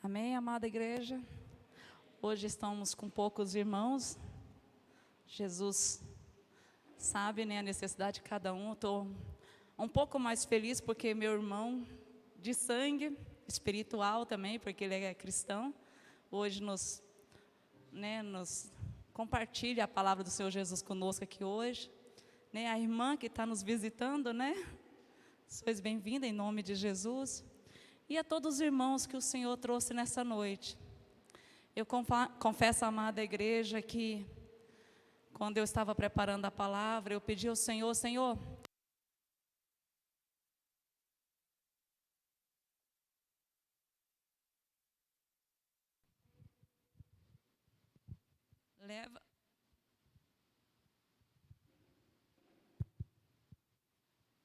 Amém, amada igreja? Hoje estamos com poucos irmãos. Jesus sabe, né, a necessidade de cada um. Estou um pouco mais feliz porque meu irmão de sangue, espiritual também, porque ele é cristão, hoje nos compartilha a palavra do Senhor Jesus conosco aqui hoje. Né, a irmã que está nos visitando, né? Sois bem-vinda em nome de Jesus. E a todos os irmãos que o Senhor trouxe nessa noite. Eu confesso, amada igreja, que quando eu estava preparando a palavra, eu pedi ao Senhor, Senhor, leva.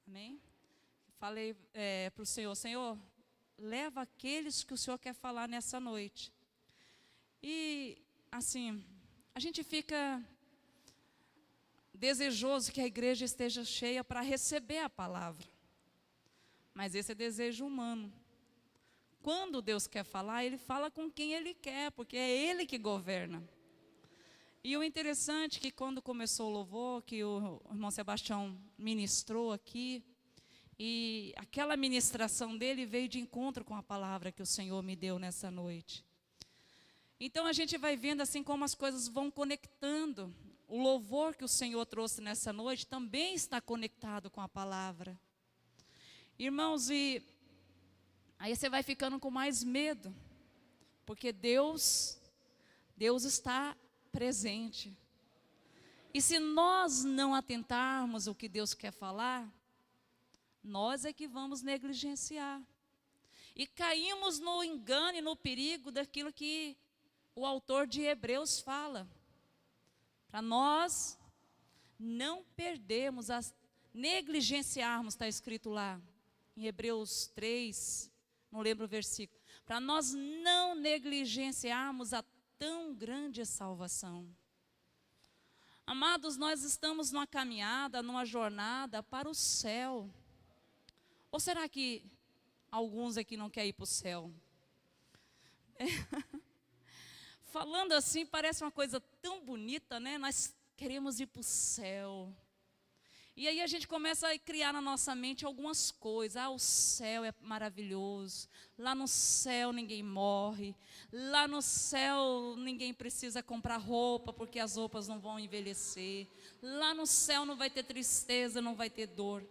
Amém? Falei para o Senhor, Senhor, leva aqueles que o Senhor quer falar nessa noite. E assim, a gente fica desejoso que a igreja esteja cheia para receber a palavra. Mas esse é desejo humano. Quando Deus quer falar, Ele fala com quem Ele quer, porque é Ele que governa. E o interessante é que quando começou o louvor, que o irmão Sebastião ministrou aqui, e aquela ministração dele veio de encontro com a palavra que o Senhor me deu nessa noite. Então a gente vai vendo assim como as coisas vão conectando. O louvor que o Senhor trouxe nessa noite também está conectado com a palavra. Irmãos, e aí você vai ficando com mais medo, porque Deus está presente. E se nós não atentarmos ao que Deus quer falar, nós é que vamos negligenciar. E caímos no engano e no perigo daquilo que o autor de Hebreus fala. Para nós não perdermos, negligenciarmos, está escrito lá, em Hebreus 3, não lembro o versículo. Para nós não negligenciarmos a tão grande salvação. Amados, nós estamos numa caminhada, numa jornada para o céu. Ou será que alguns aqui não querem ir para o céu? Falando assim, parece uma coisa tão bonita, né? Nós queremos ir para o céu. E aí a gente começa a criar na nossa mente algumas coisas. Ah, o céu é maravilhoso. Lá no céu ninguém morre. Lá no céu ninguém precisa comprar roupa, porque as roupas não vão envelhecer. Lá no céu não vai ter tristeza, não vai ter dor.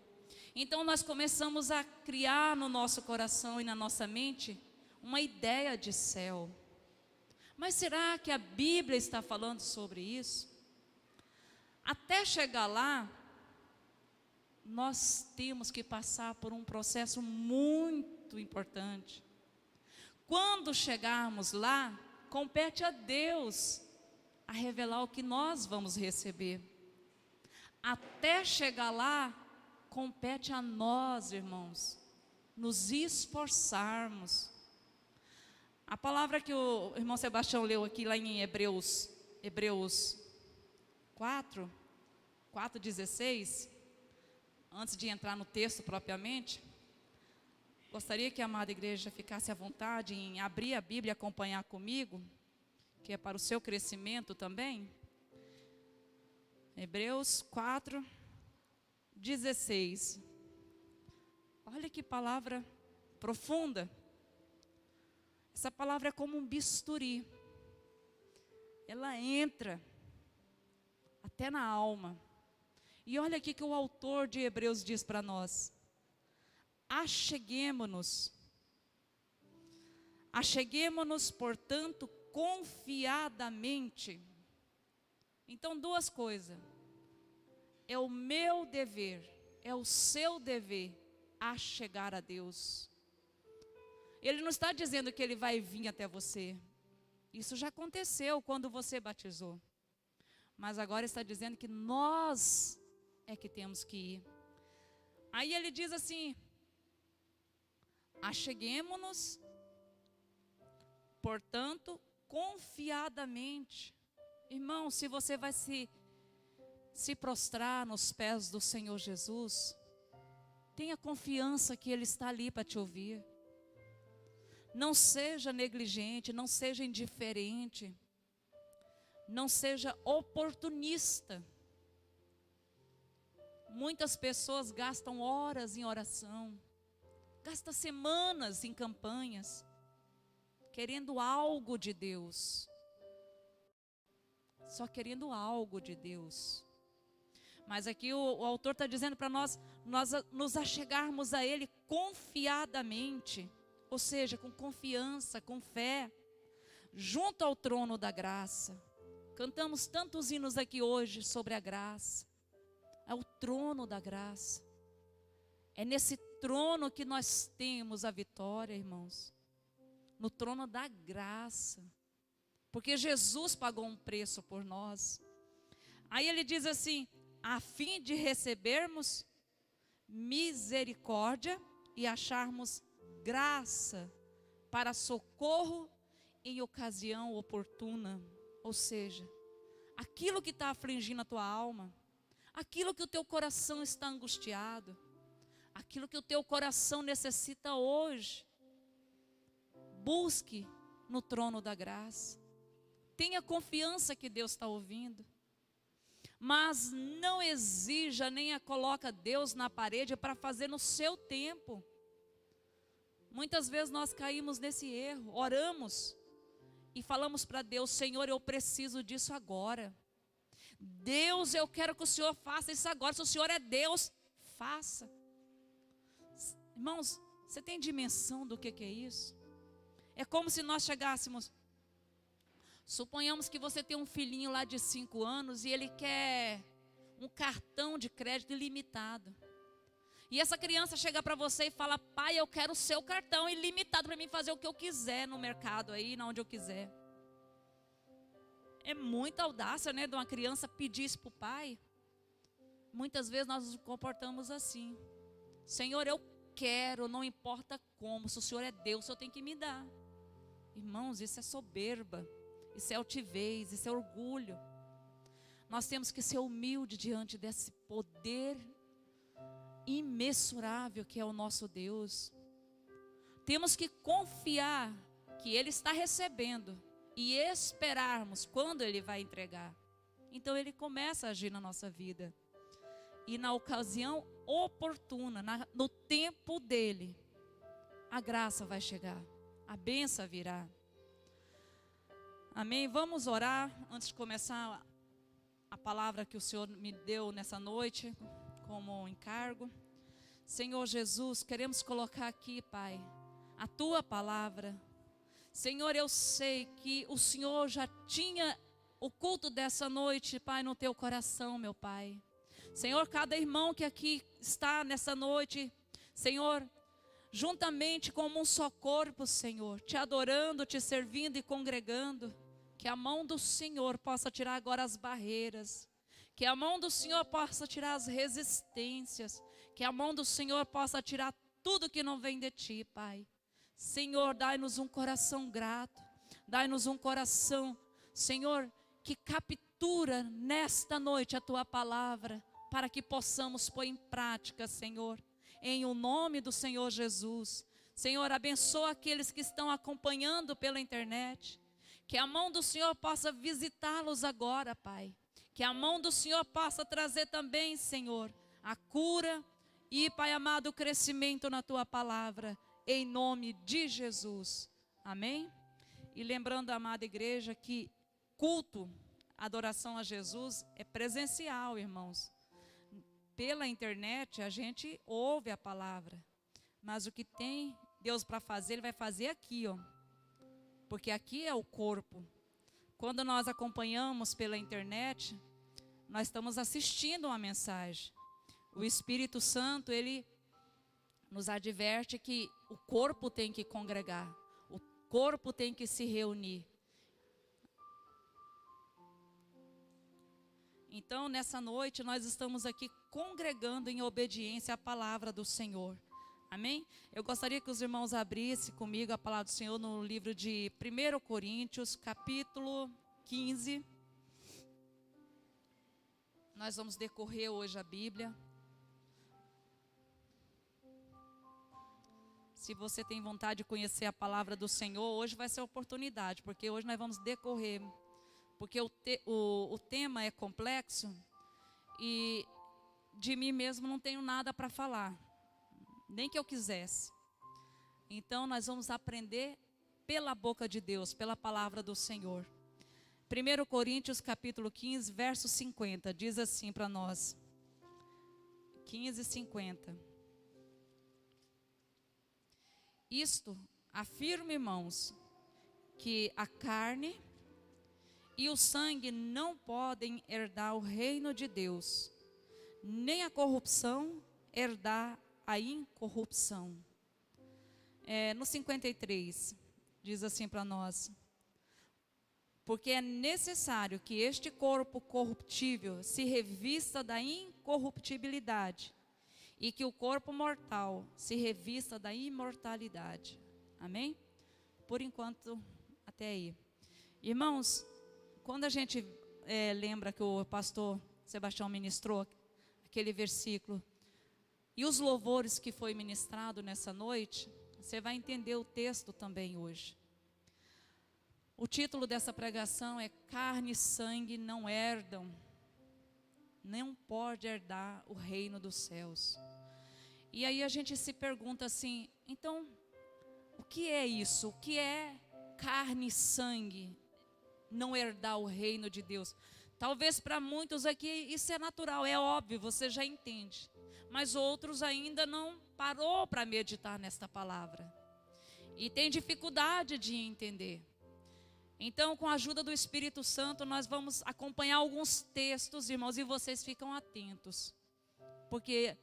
Então nós começamos a criar no nosso coração e na nossa mente uma ideia de céu. Mas será que a Bíblia está falando sobre isso? Até chegar lá, nós temos que passar por um processo muito importante. Quando chegarmos lá, compete a Deus a revelar o que nós vamos receber. Até chegar lá, compete a nós, irmãos, nos esforçarmos. A palavra que o irmão Sebastião leu aqui lá em Hebreus 4:16, antes de entrar no texto propriamente, gostaria que a amada igreja ficasse à vontade em abrir a Bíblia e acompanhar comigo, que é para o seu crescimento também. Hebreus 4:16. Olha que palavra profunda. Essa palavra é como um bisturi. Ela entra até na alma. E olha aqui que o autor de Hebreus diz para nós: acheguemo-nos, portanto, confiadamente. Então, duas coisas. É o meu dever, é o seu dever achegar a Deus. Ele não está dizendo que Ele vai vir até você. Isso já aconteceu quando você batizou. Mas agora está dizendo que nós é que temos que ir. Aí ele diz assim: acheguemo-nos, portanto, confiadamente. Irmão, se você vai se prostrar nos pés do Senhor Jesus, tenha confiança que Ele está ali para te ouvir. Não seja negligente, não seja indiferente, não seja oportunista. Muitas pessoas gastam horas em oração, gastam semanas em campanhas, querendo algo de Deus, só querendo algo de Deus. Mas aqui o autor está dizendo para nós nos achegarmos a Ele confiadamente, ou seja, com confiança, com fé, junto ao trono da graça. Cantamos tantos hinos aqui hoje sobre a graça. É o trono da graça. É nesse trono que nós temos a vitória, irmãos. No trono da graça. Porque Jesus pagou um preço por nós. Aí ele diz assim: a fim de recebermos misericórdia e acharmos graça para socorro em ocasião oportuna. Ou seja, aquilo que está afligindo a tua alma, aquilo que o teu coração está angustiado, aquilo que o teu coração necessita hoje, busque no trono da graça. Tenha confiança que Deus está ouvindo. Mas não exija nem coloca Deus na parede para fazer no seu tempo. Muitas vezes nós caímos nesse erro, oramos e falamos para Deus: Senhor, eu preciso disso agora. Deus, eu quero que o Senhor faça isso agora. Se o Senhor é Deus, faça. Irmãos, você tem dimensão do que é isso? É como se nós chegássemos, suponhamos que você tem um filhinho lá de 5 anos e ele quer um cartão de crédito ilimitado. E essa criança chega para você e fala: pai, eu quero o seu cartão ilimitado para mim fazer o que eu quiser no mercado aí, onde eu quiser. É muita audácia, né, de uma criança pedir isso para o pai. Muitas vezes nós nos comportamos assim: Senhor, eu quero, não importa como, se o Senhor é Deus, o Senhor tem que me dar. Irmãos, isso é soberba, isso é altivez, isso é orgulho. Nós temos que ser humildes diante desse poder imensurável que é o nosso Deus. Temos que confiar que Ele está recebendo e esperarmos quando Ele vai entregar. Então Ele começa a agir na nossa vida. E na ocasião oportuna, no tempo dEle, a graça vai chegar, a bênção virá. Amém? Vamos orar antes de começar a palavra que o Senhor me deu nessa noite como encargo. Senhor Jesus, queremos colocar aqui, Pai, a Tua palavra. Senhor, eu sei que o Senhor já tinha o culto dessa noite, Pai, no Teu coração, meu Pai. Senhor, cada irmão que aqui está nessa noite, Senhor, juntamente como um só corpo, Senhor, Te adorando, Te servindo e congregando, que a mão do Senhor possa tirar agora as barreiras, que a mão do Senhor possa tirar as resistências, que a mão do Senhor possa tirar tudo que não vem de Ti, Pai. Senhor, dai-nos um coração grato, dai-nos um coração, Senhor, que captura nesta noite a Tua palavra, para que possamos pôr em prática, Senhor, em o nome do Senhor Jesus. Senhor, abençoa aqueles que estão acompanhando pela internet, que a mão do Senhor possa visitá-los agora, Pai. Que a mão do Senhor possa trazer também, Senhor, a cura e, Pai amado, o crescimento na Tua palavra, em nome de Jesus. Amém? E lembrando, amada igreja, que culto, adoração a Jesus é presencial, irmãos. Pela internet a gente ouve a palavra, mas o que tem Deus para fazer, Ele vai fazer aqui, ó. Porque aqui é o corpo. Quando nós acompanhamos pela internet, nós estamos assistindo uma mensagem. O Espírito Santo, Ele nos adverte que o corpo tem que congregar, o corpo tem que se reunir. Então, nessa noite, nós estamos aqui congregando em obediência à palavra do Senhor. Amém? Eu gostaria que os irmãos abrissem comigo a palavra do Senhor no livro de 1 Coríntios, capítulo 15. Nós vamos decorrer hoje a Bíblia. Se você tem vontade de conhecer a palavra do Senhor, hoje vai ser a oportunidade, porque hoje nós vamos decorrer. Porque o tema é complexo e de mim mesmo não tenho nada para falar, nem que eu quisesse. Então nós vamos aprender pela boca de Deus, pela palavra do Senhor. 1 Coríntios capítulo 15, verso 50, diz assim para nós. 15:50. Isto afirmo, irmãos, que a carne e o sangue não podem herdar o reino de Deus, nem a corrupção herdar a incorrupção. No 53, diz assim para nós: porque é necessário que este corpo corruptível se revista da incorruptibilidade, e que o corpo mortal se revista da imortalidade. Amém? Por enquanto, até aí. Irmãos, quando a gente lembra que o pastor Sebastião ministrou aquele versículo, e os louvores que foi ministrado nessa noite, você vai entender o texto também hoje. O título dessa pregação é Carne e Sangue não herdam, não pode herdar o reino dos céus. E aí a gente se pergunta assim, então, o que é isso? O que é carne e sangue não herdar o reino de Deus? Talvez para muitos aqui isso é natural, é óbvio, você já entende. Mas outros ainda não parou para meditar nesta palavra. E tem dificuldade de entender. Então, com a ajuda do Espírito Santo, nós vamos acompanhar alguns textos, irmãos, e vocês ficam atentos. Porque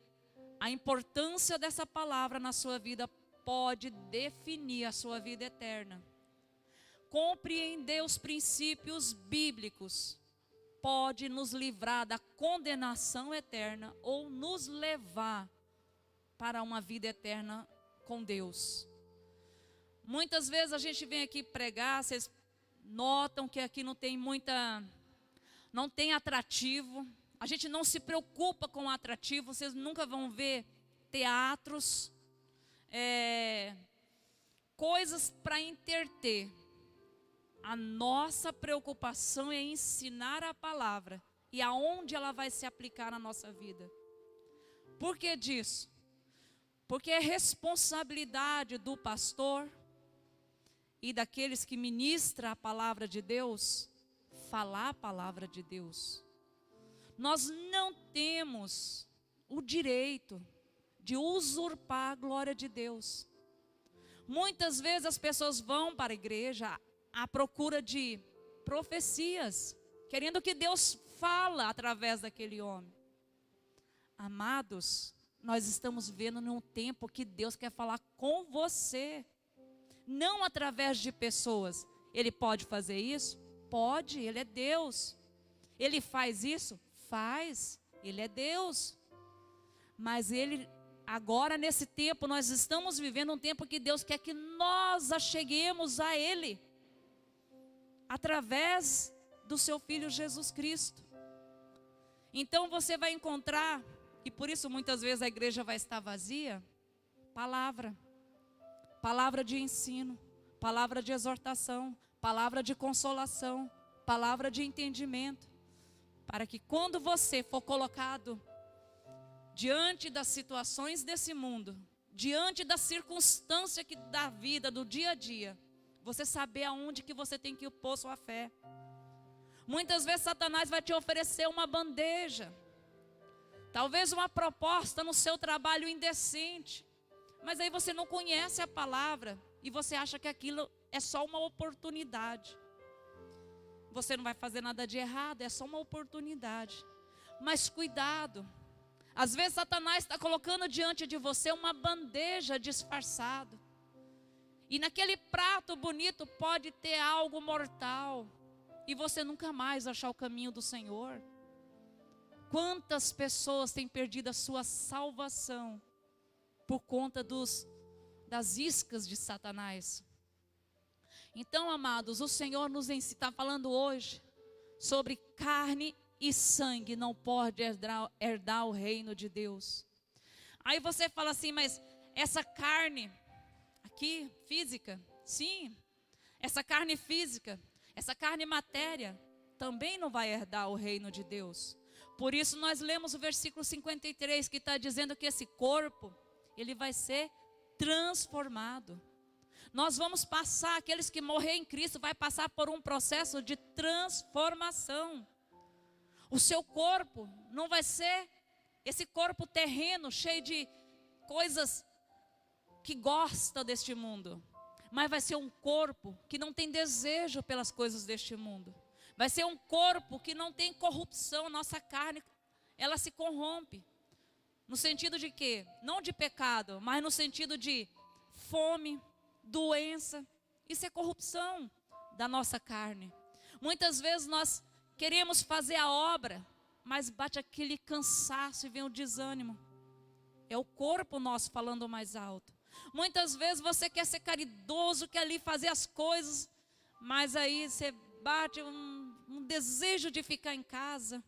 a importância dessa palavra na sua vida pode definir a sua vida eterna. Compreender os princípios bíblicos pode nos livrar da condenação eterna ou nos levar para uma vida eterna com Deus. Muitas vezes a gente vem aqui pregar, vocês notam que aqui não tem atrativo. A gente não se preocupa com o atrativo. Vocês nunca vão ver teatros, coisas para entreter. A nossa preocupação é ensinar a palavra e aonde ela vai se aplicar na nossa vida. Por que disso? Porque é responsabilidade do pastor e daqueles que ministram a palavra de Deus, falar a palavra de Deus. Nós não temos o direito de usurpar a glória de Deus. Muitas vezes as pessoas vão para a igreja à procura de profecias, querendo que Deus fala através daquele homem. Amados, nós estamos vivendo num tempo que Deus quer falar com você. Não através de pessoas. Ele pode fazer isso? Pode, Ele é Deus. Ele faz isso? Faz, Ele é Deus. Mas Ele, agora nesse tempo, nós estamos vivendo um tempo que Deus quer que nós acheguemos a Ele, através do seu Filho Jesus Cristo. Então você vai encontrar, e por isso muitas vezes a igreja vai estar vazia, palavra de ensino, palavra de exortação, palavra de consolação, palavra de entendimento, para que quando você for colocado diante das situações desse mundo, diante da circunstância da vida, do dia a dia, você saber aonde que você tem que pôr sua fé. Muitas vezes Satanás vai te oferecer uma bandeja, talvez uma proposta no seu trabalho indecente, mas aí você não conhece a palavra e você acha que aquilo é só uma oportunidade. Você não vai fazer nada de errado, é só uma oportunidade. Mas cuidado, às vezes Satanás está colocando diante de você uma bandeja disfarçada. E naquele prato bonito pode ter algo mortal. E você nunca mais achar o caminho do Senhor. Quantas pessoas têm perdido a sua salvação por conta das iscas de Satanás? Então, amados, o Senhor nos está falando hoje sobre carne e sangue não pode herdar o reino de Deus. Aí você fala assim, mas essa carne aqui, física, sim, essa carne física, essa carne matéria, também não vai herdar o reino de Deus. Por isso nós lemos o versículo 53, que está dizendo que esse corpo, ele vai ser transformado. Nós vamos passar, aqueles que morrer em Cristo, vai passar por um processo de transformação. O seu corpo não vai ser esse corpo terreno, cheio de coisas que gosta deste mundo, mas vai ser um corpo que não tem desejo pelas coisas deste mundo. Vai ser um corpo que não tem corrupção. Nossa carne, ela se corrompe. No sentido de quê? Não de pecado, mas no sentido de fome, doença. Isso é corrupção da nossa carne. Muitas vezes nós queremos fazer a obra, mas bate aquele cansaço e vem o desânimo. É o corpo nosso falando mais alto. Muitas vezes você quer ser caridoso, quer ali fazer as coisas, mas aí você bate um desejo de ficar em casa.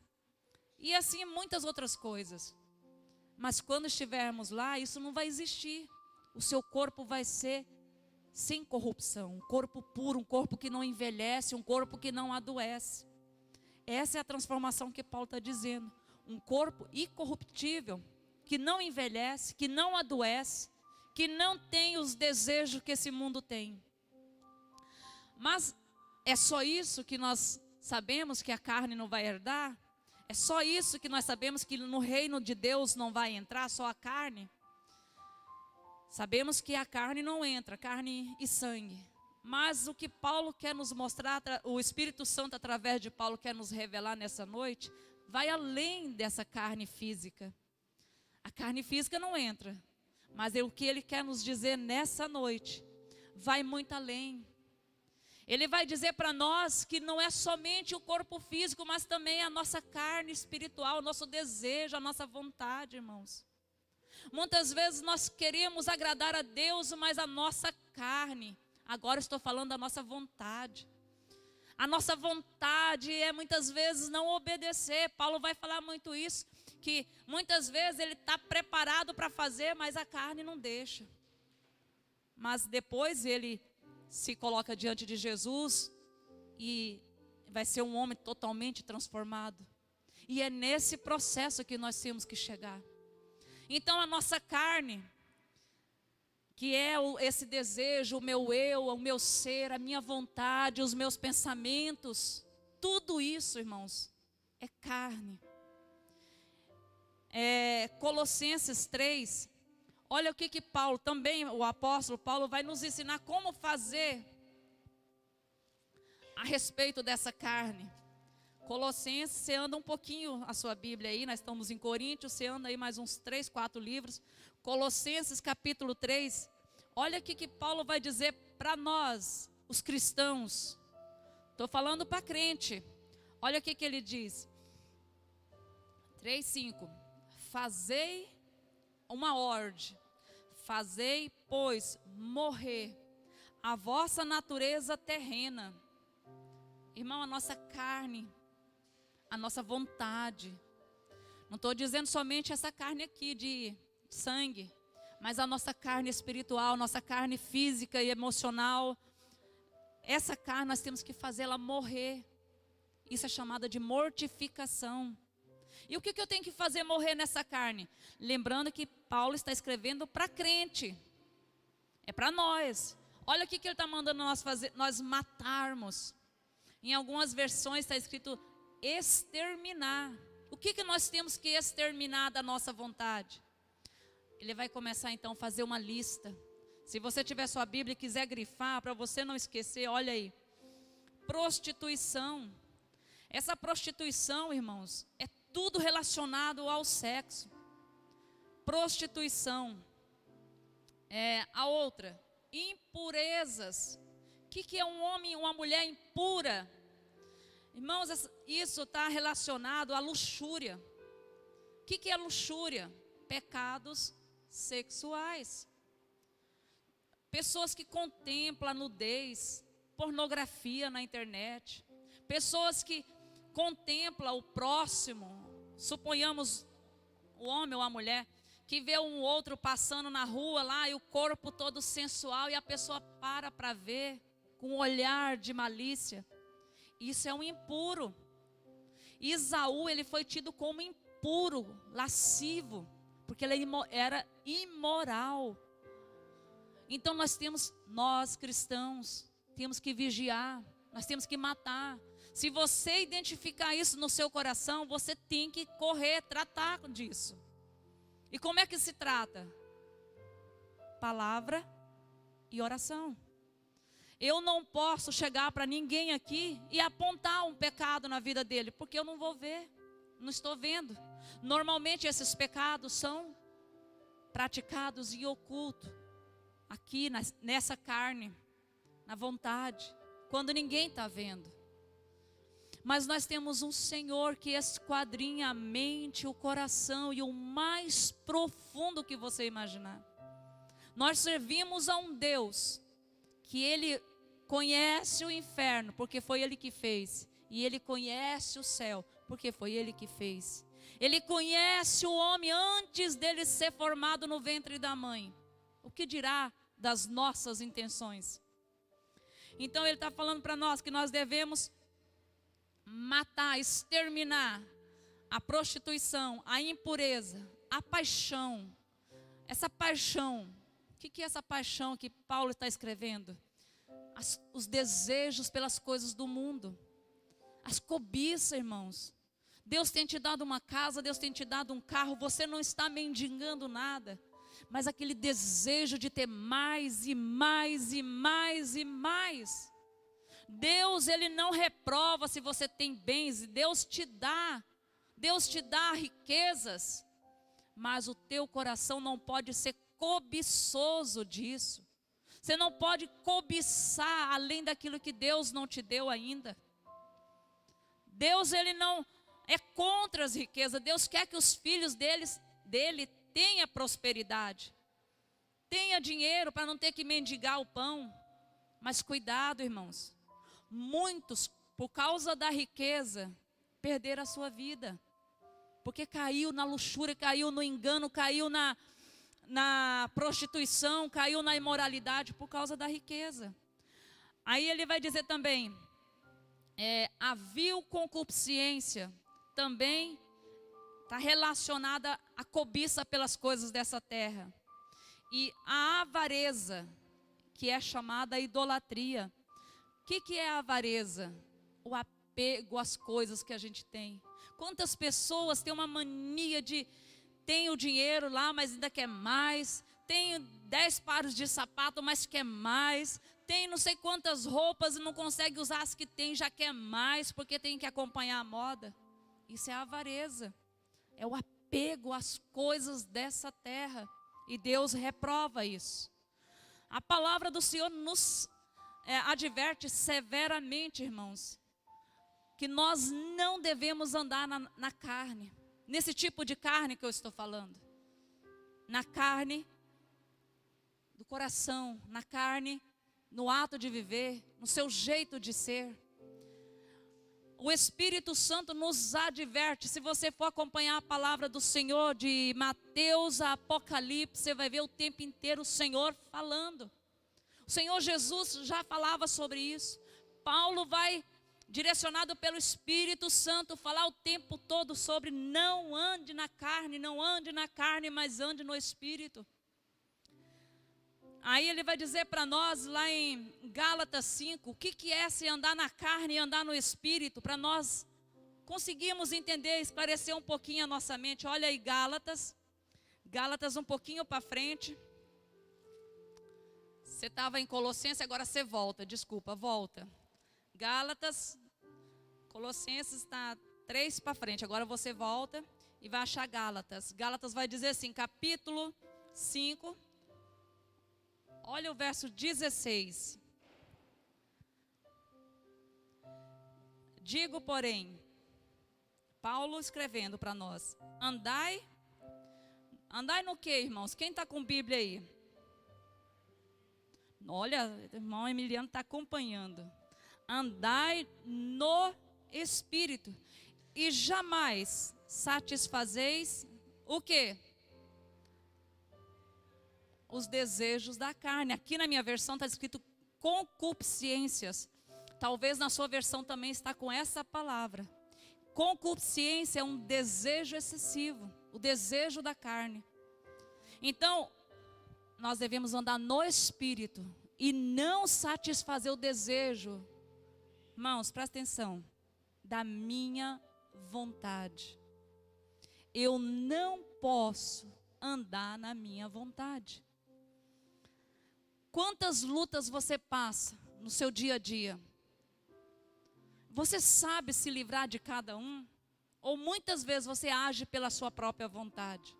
E assim muitas outras coisas. Mas quando estivermos lá, isso não vai existir. O seu corpo vai ser sem corrupção, um corpo puro, um corpo que não envelhece, um corpo que não adoece. Essa é a transformação que Paulo está dizendo. Um corpo incorruptível, que não envelhece, que não adoece, que não tem os desejos que esse mundo tem. Mas é só isso que nós sabemos que a carne não vai herdar? É só isso que nós sabemos que no reino de Deus não vai entrar só a carne? Sabemos que a carne não entra, carne e sangue. Mas o que Paulo quer nos mostrar, o Espírito Santo através de Paulo quer nos revelar nessa noite, vai além dessa carne física. A carne física não entra, mas o que ele quer nos dizer nessa noite vai muito além. Ele vai dizer para nós que não é somente o corpo físico, mas também a nossa carne espiritual, o nosso desejo, a nossa vontade, irmãos. Muitas vezes nós queremos agradar a Deus, mas a nossa carne, agora estou falando da nossa vontade. A nossa vontade é muitas vezes não obedecer. Paulo vai falar muito isso, que muitas vezes ele está preparado para fazer, mas a carne não deixa. Mas depois ele se coloca diante de Jesus e vai ser um homem totalmente transformado. E é nesse processo que nós temos que chegar. Então a nossa carne, que é esse desejo, o meu eu, o meu ser, a minha vontade, os meus pensamentos, tudo isso, irmãos, é carne. Colossenses 3, olha o que Paulo, também o apóstolo Paulo vai nos ensinar como fazer a respeito dessa carne. Colossenses, você anda um pouquinho a sua Bíblia aí, nós estamos em Coríntios, você anda aí mais uns 3, 4 livros. Colossenses capítulo 3, olha o que Paulo vai dizer para nós, os cristãos. Estou falando para crente, olha o que ele diz. 3:5, fazei uma ordem, fazei, pois, morrer a vossa natureza terrena. Irmão, a nossa carne, a nossa vontade, não estou dizendo somente essa carne aqui de sangue, mas a nossa carne espiritual, nossa carne física e emocional, essa carne nós temos que fazê-la morrer. Isso é chamada de mortificação. E o que eu tenho que fazer morrer nessa carne? Lembrando que Paulo está escrevendo para crente, é para nós. Olha o que ele está mandando nós fazer, nós matarmos. Em algumas versões está escrito exterminar. O que nós temos que exterminar da nossa vontade? Ele vai começar então a fazer uma lista. Se você tiver sua Bíblia e quiser grifar, para você não esquecer, olha aí. Prostituição. Essa prostituição, irmãos, é tudo relacionado ao sexo. Prostituição. A outra, impurezas. O que é um homem e uma mulher impura? Irmãos, isso está relacionado à luxúria. O que é luxúria? Pecados sexuais. Pessoas que contemplam a nudez, pornografia na internet. Pessoas que contemplam o próximo, suponhamos o homem ou a mulher, que vê um outro passando na rua lá e o corpo todo sensual e a pessoa para ver com um olhar de malícia. Isso é um impuro. Isaú, ele foi tido como impuro, lascivo, porque ele era imoral. Então nós cristãos, temos que vigiar, nós temos que matar. Se você identificar isso no seu coração, você tem que correr, tratar disso. E como é que se trata? Palavra e oração. Eu não posso chegar para ninguém aqui e apontar um pecado na vida dele, porque eu não vou ver, não estou vendo. Normalmente esses pecados são praticados em oculto, aqui nessa carne, na vontade, quando ninguém está vendo. Mas nós temos um Senhor que esquadrinha a mente, o coração e o mais profundo que você imaginar. Nós servimos a um Deus que Ele conhece o inferno, porque foi Ele que fez. E Ele conhece o céu, porque foi Ele que fez. Ele conhece o homem antes dele ser formado no ventre da mãe. O que dirá das nossas intenções? Então Ele está falando para nós que nós devemos matar, exterminar a prostituição, a impureza, a paixão. Essa paixão, o que é essa paixão que Paulo está escrevendo? Os desejos pelas coisas do mundo, as cobiças, irmãos. Deus tem te dado uma casa, Deus tem te dado um carro, você não está mendigando nada, mas aquele desejo de ter mais e mais e mais e mais. Deus, Ele não reprova se você tem bens, Deus te dá riquezas, mas o teu coração não pode ser cobiçoso disso. Você não pode cobiçar além daquilo que Deus não te deu ainda. Deus, Ele não é contra as riquezas. Deus quer que os filhos dele tenham prosperidade, tenha dinheiro para não ter que mendigar o pão. Mas cuidado, irmãos. Muitos, por causa da riqueza, perderam a sua vida. Porque caiu na luxúria, caiu no engano, caiu na prostituição, caiu na imoralidade por causa da riqueza. Aí ele vai dizer também, a vil concupiscência também está relacionada à cobiça pelas coisas dessa terra. E a avareza, que é chamada idolatria. O que é a avareza? O apego às coisas que a gente tem. Quantas pessoas têm uma mania de... Tem o dinheiro lá, mas ainda quer mais. Tem 10 pares de sapato, mas quer mais. Tem não sei quantas roupas e não consegue usar as que tem, já quer mais, porque tem que acompanhar a moda. Isso é a avareza. É o apego às coisas dessa terra. E Deus reprova isso. A palavra do Senhor nos adverte severamente, irmãos, que nós não devemos andar na carne. Nesse tipo de carne que eu estou falando. Na carne do coração, na carne, no ato de viver, no seu jeito de ser. O Espírito Santo nos adverte. Se você for acompanhar a palavra do Senhor de Mateus a Apocalipse, você vai ver o tempo inteiro o Senhor falando. O Senhor Jesus já falava sobre isso. Paulo vai, direcionado pelo Espírito Santo, falar o tempo todo sobre não ande na carne, mas ande no Espírito. Aí ele vai dizer para nós lá em Gálatas 5, o que é se andar na carne e andar no Espírito, para nós conseguirmos entender, esclarecer um pouquinho a nossa mente. Olha aí Gálatas um pouquinho para frente. Você estava em Colossenses, agora você volta, volta. Gálatas, Colossenses está 3 para frente, agora você volta e vai achar Gálatas. Gálatas vai dizer assim, capítulo 5, olha o verso 16. Digo, porém, Paulo escrevendo para nós, andai no que, irmãos? Quem está com Bíblia aí? Olha, o irmão Emiliano está acompanhando. Andai no Espírito e jamais satisfazeis o quê? os desejos da carne. Aqui na minha versão está escrito concupiscências. Talvez na sua versão também está com essa palavra. Concupiscência é um desejo excessivo, o desejo da carne. Então, nós devemos andar no Espírito e não satisfazer o desejo, irmãos, presta atenção, da minha vontade. Eu não posso andar na minha vontade. Quantas lutas você passa no seu dia a dia? Você sabe se livrar de cada um? Ou muitas vezes você age pela sua própria vontade?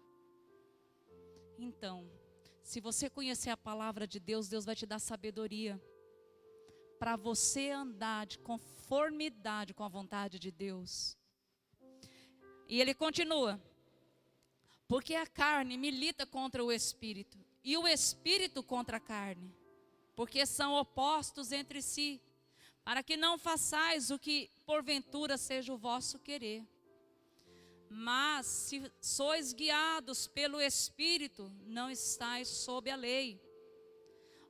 Então, se você conhecer a palavra de Deus, Deus vai te dar sabedoria para você andar de conformidade com a vontade de Deus. E ele continua: porque a carne milita contra o Espírito, e o Espírito contra a carne, porque são opostos entre si, para que não façais o que porventura seja o vosso querer. Mas se sois guiados pelo Espírito, não estáis sob a lei.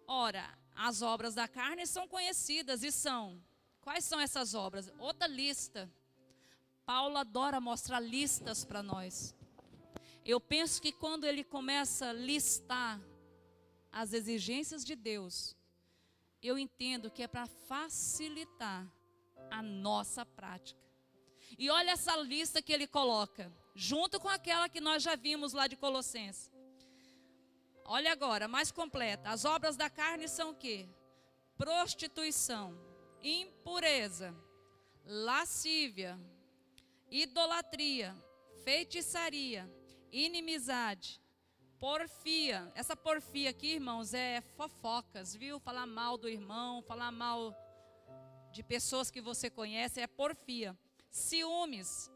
Ora, as obras da carne são conhecidas e são... Quais são essas obras? Outra lista. Paulo adora mostrar listas para nós. Eu penso que quando ele começa a listar as exigências de Deus, eu entendo que é para facilitar a nossa prática. E olha essa lista que ele coloca, junto com aquela que nós já vimos lá de Colossenses. Olha agora, mais completa. As obras da carne são o quê? Prostituição, impureza, lascívia, idolatria, feitiçaria, inimizade, porfia. Essa porfia aqui, irmãos, é fofocas, viu? Falar mal do irmão, falar mal de pessoas que você conhece, é porfia. Ciúmes,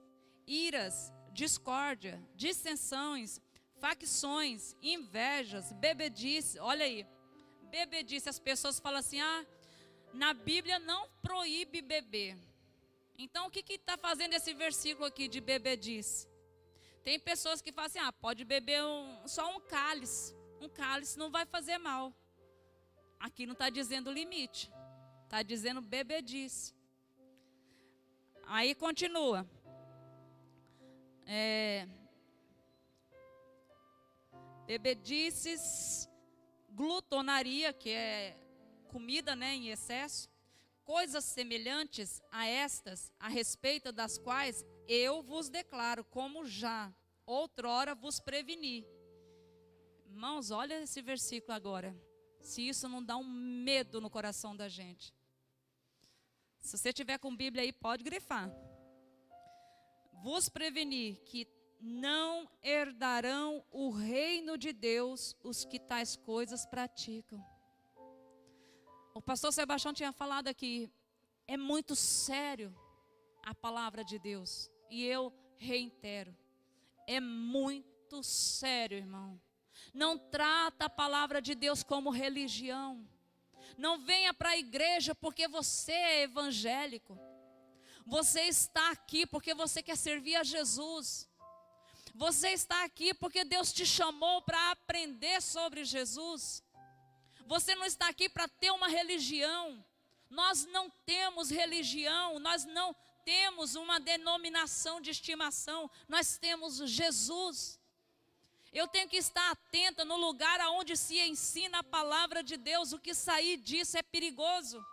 iras, discórdia, dissensões, facções, invejas, bebedice. Olha aí, bebedice. As pessoas falam assim: ah, na Bíblia não proíbe beber. Então o que está fazendo esse versículo aqui de bebedice? Tem pessoas que falam assim: ah, pode beber só um cálice. Um cálice não vai fazer mal. Aqui não está dizendo limite, está dizendo bebedice. Aí continua. Bebedices, glutonaria, que é comida, né, em excesso. Coisas semelhantes a estas, a respeito das quais eu vos declaro, como já outrora vos preveni. Irmãos, olha esse versículo agora. Se isso não dá um medo no coração da gente. Se você tiver com Bíblia aí, pode grifar. Vos preveni que não herdarão o reino de Deus os que tais coisas praticam. O pastor Sebastião tinha falado aqui, é muito sério a palavra de Deus. E eu reitero, é muito sério, irmão. Não trata a palavra de Deus como religião. Não venha para a igreja porque você é evangélico. Você está aqui porque você quer servir a Jesus. Você está aqui porque Deus te chamou para aprender sobre Jesus. Você não está aqui para ter uma religião. Nós não temos religião, nós não temos uma denominação de estimação. Nós temos Jesus. Eu tenho que estar atenta no lugar onde se ensina a palavra de Deus. O que sair disso é perigoso.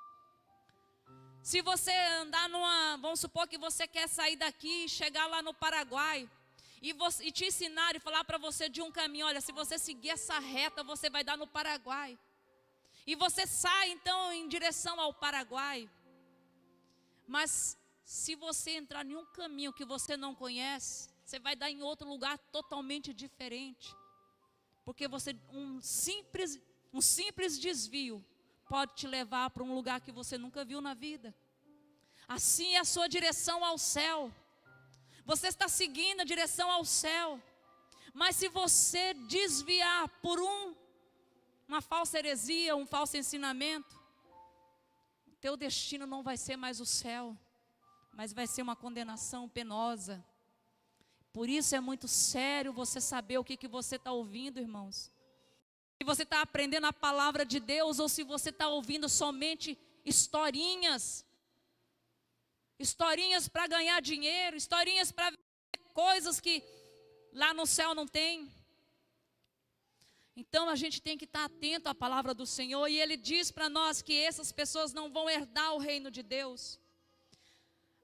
Se você andar vamos supor que você quer sair daqui e chegar lá no Paraguai, e te ensinar e falar para você de um caminho: olha, se você seguir essa reta, você vai dar no Paraguai. E você sai então em direção ao Paraguai. Mas se você entrar em um caminho que você não conhece, você vai dar em outro lugar totalmente diferente. Porque um simples desvio pode te levar para um lugar que você nunca viu na vida. Assim é a sua direção ao céu. Você está seguindo a direção ao céu. Mas se você desviar por uma falsa heresia, um falso ensinamento, o teu destino não vai ser mais o céu, mas vai ser uma condenação penosa. Por isso é muito sério você saber o que você está ouvindo, irmãos. você está aprendendo a palavra de Deus ou se você está ouvindo somente historinhas. Historinhas para ganhar dinheiro, historinhas para ver coisas que lá no céu não tem. Então a gente tem que estar atento à palavra do Senhor. E Ele diz para nós que essas pessoas não vão herdar o reino de Deus.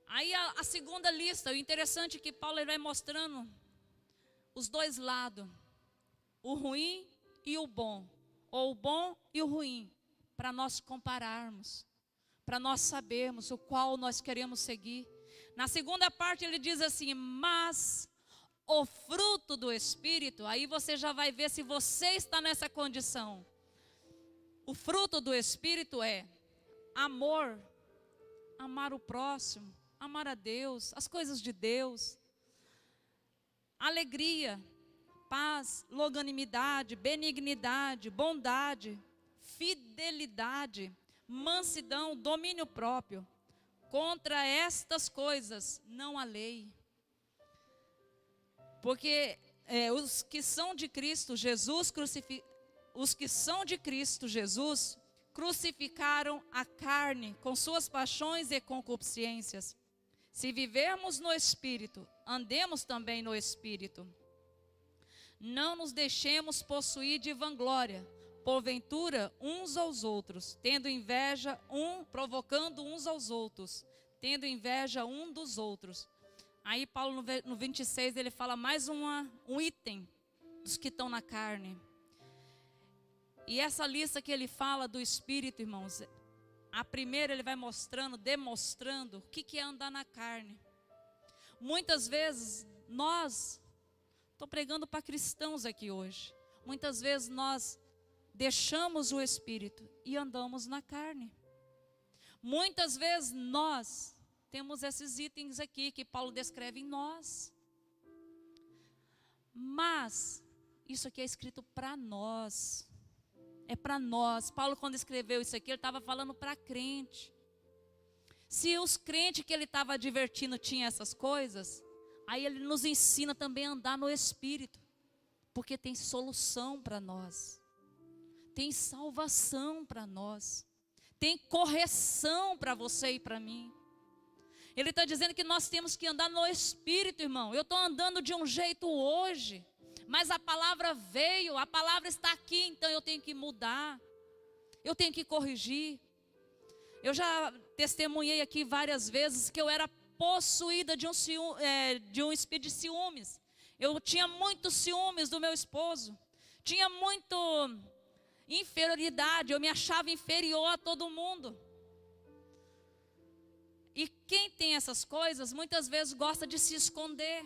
Aí a segunda lista, o interessante é que Paulo ele vai mostrando os dois lados. O ruim e o bom. Ou o bom e o ruim. Para nós compararmos. Para nós sabermos o qual nós queremos seguir. Na segunda parte ele diz assim, mas o fruto do Espírito, aí você já vai ver se você está nessa condição. O fruto do Espírito é amor, amar o próximo, amar a Deus, as coisas de Deus, alegria, paz, longanimidade, benignidade, bondade, fidelidade, mansidão, domínio próprio. Contra estas coisas não há lei. Porque os que são de Cristo Jesus crucificaram a carne com suas paixões e concupiscências. Se vivermos no Espírito, andemos também no Espírito. Não nos deixemos possuir de vanglória, porventura uns aos outros, tendo inveja provocando uns aos outros, tendo inveja um dos outros. Aí Paulo no 26 ele fala mais um item dos que estão na carne. E essa lista que ele fala do Espírito, irmãos, a primeira ele vai demonstrando o que é andar na carne. Muitas vezes estou pregando para cristãos aqui hoje, muitas vezes nós deixamos o Espírito e andamos na carne. Muitas vezes nós temos esses itens aqui que Paulo descreve em nós. Mas isso aqui é escrito para nós. É para nós. Paulo quando escreveu isso aqui, ele estava falando para crente. Se os crentes que ele estava advertindo tinham essas coisas, aí ele nos ensina também a andar no Espírito. Porque tem solução para nós. Tem salvação para nós. Tem correção para você e para mim. Ele está dizendo que nós temos que andar no Espírito, irmão. Eu estou andando de um jeito hoje, mas a palavra veio, a palavra está aqui, então eu tenho que mudar. Eu tenho que corrigir. Eu já testemunhei aqui várias vezes que eu era possuída de um espírito de ciúmes. Eu tinha muitos ciúmes do meu esposo. Tinha muito inferioridade, eu me achava inferior a todo mundo. E quem tem essas coisas, muitas vezes gosta de se esconder.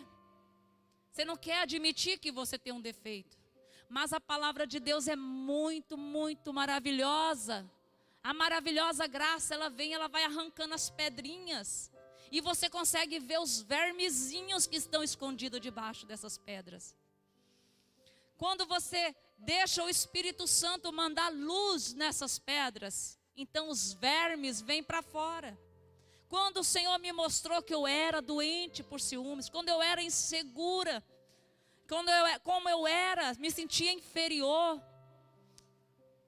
Você não quer admitir que você tem um defeito. Mas a palavra de Deus é muito, muito maravilhosa. A maravilhosa graça, ela vem, ela vai arrancando as pedrinhas. E você consegue ver os vermezinhos que estão escondidos debaixo dessas pedras. Quando você deixa o Espírito Santo mandar luz nessas pedras, então os vermes vêm para fora. Quando o Senhor me mostrou que eu era doente por ciúmes, quando eu era insegura, como eu era, me sentia inferior,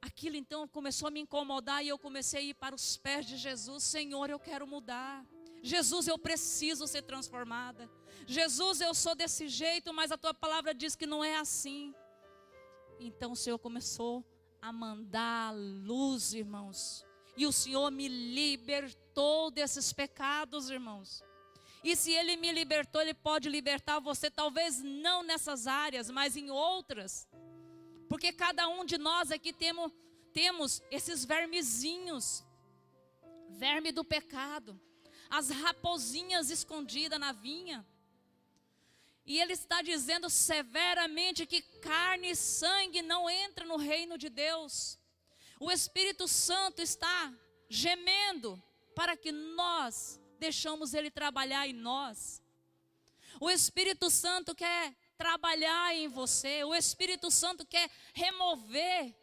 aquilo então começou a me incomodar e eu comecei a ir para os pés de Jesus. Senhor, eu quero mudar. Jesus, eu preciso ser transformada. Jesus, eu sou desse jeito, mas a tua palavra diz que não é assim. Então o Senhor começou a mandar luz, irmãos. E o Senhor me libertou desses pecados, irmãos. E se Ele me libertou, Ele pode libertar você, talvez não nessas áreas, mas em outras. Porque cada um de nós aqui temos esses vermezinhos. Verme do pecado. As raposinhas escondidas na vinha. E Ele está dizendo severamente que carne e sangue não entram no reino de Deus. O Espírito Santo está gemendo para que nós deixamos Ele trabalhar em nós. O Espírito Santo quer trabalhar em você. O Espírito Santo quer remover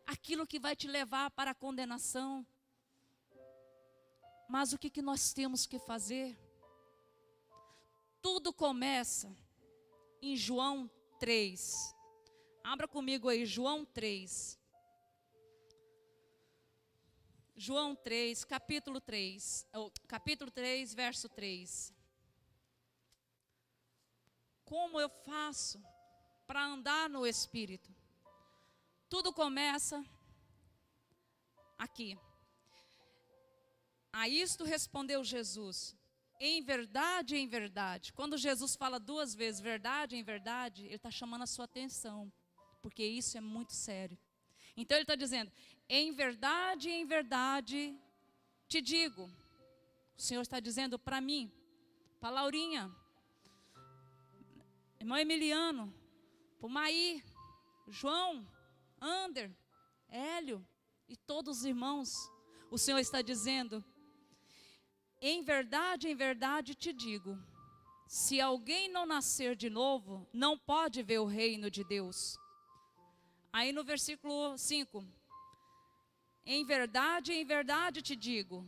aquilo que vai te levar para a condenação. Mas o que nós temos que fazer? Tudo começa em João 3. Abra comigo aí, João 3. João 3, capítulo 3, verso 3. Como eu faço para andar no Espírito? Tudo começa aqui. A isto respondeu Jesus: em verdade, quando Jesus fala duas vezes verdade, em verdade, ele está chamando a sua atenção, porque isso é muito sério. Então ele está dizendo, em verdade, te digo. O Senhor está dizendo para mim, para Laurinha, irmão Emiliano, para o Maí, João, Ander, Hélio e todos os irmãos. O Senhor está dizendo, em verdade te digo, se alguém não nascer de novo, não pode ver o reino de Deus. Aí no versículo 5, em verdade te digo,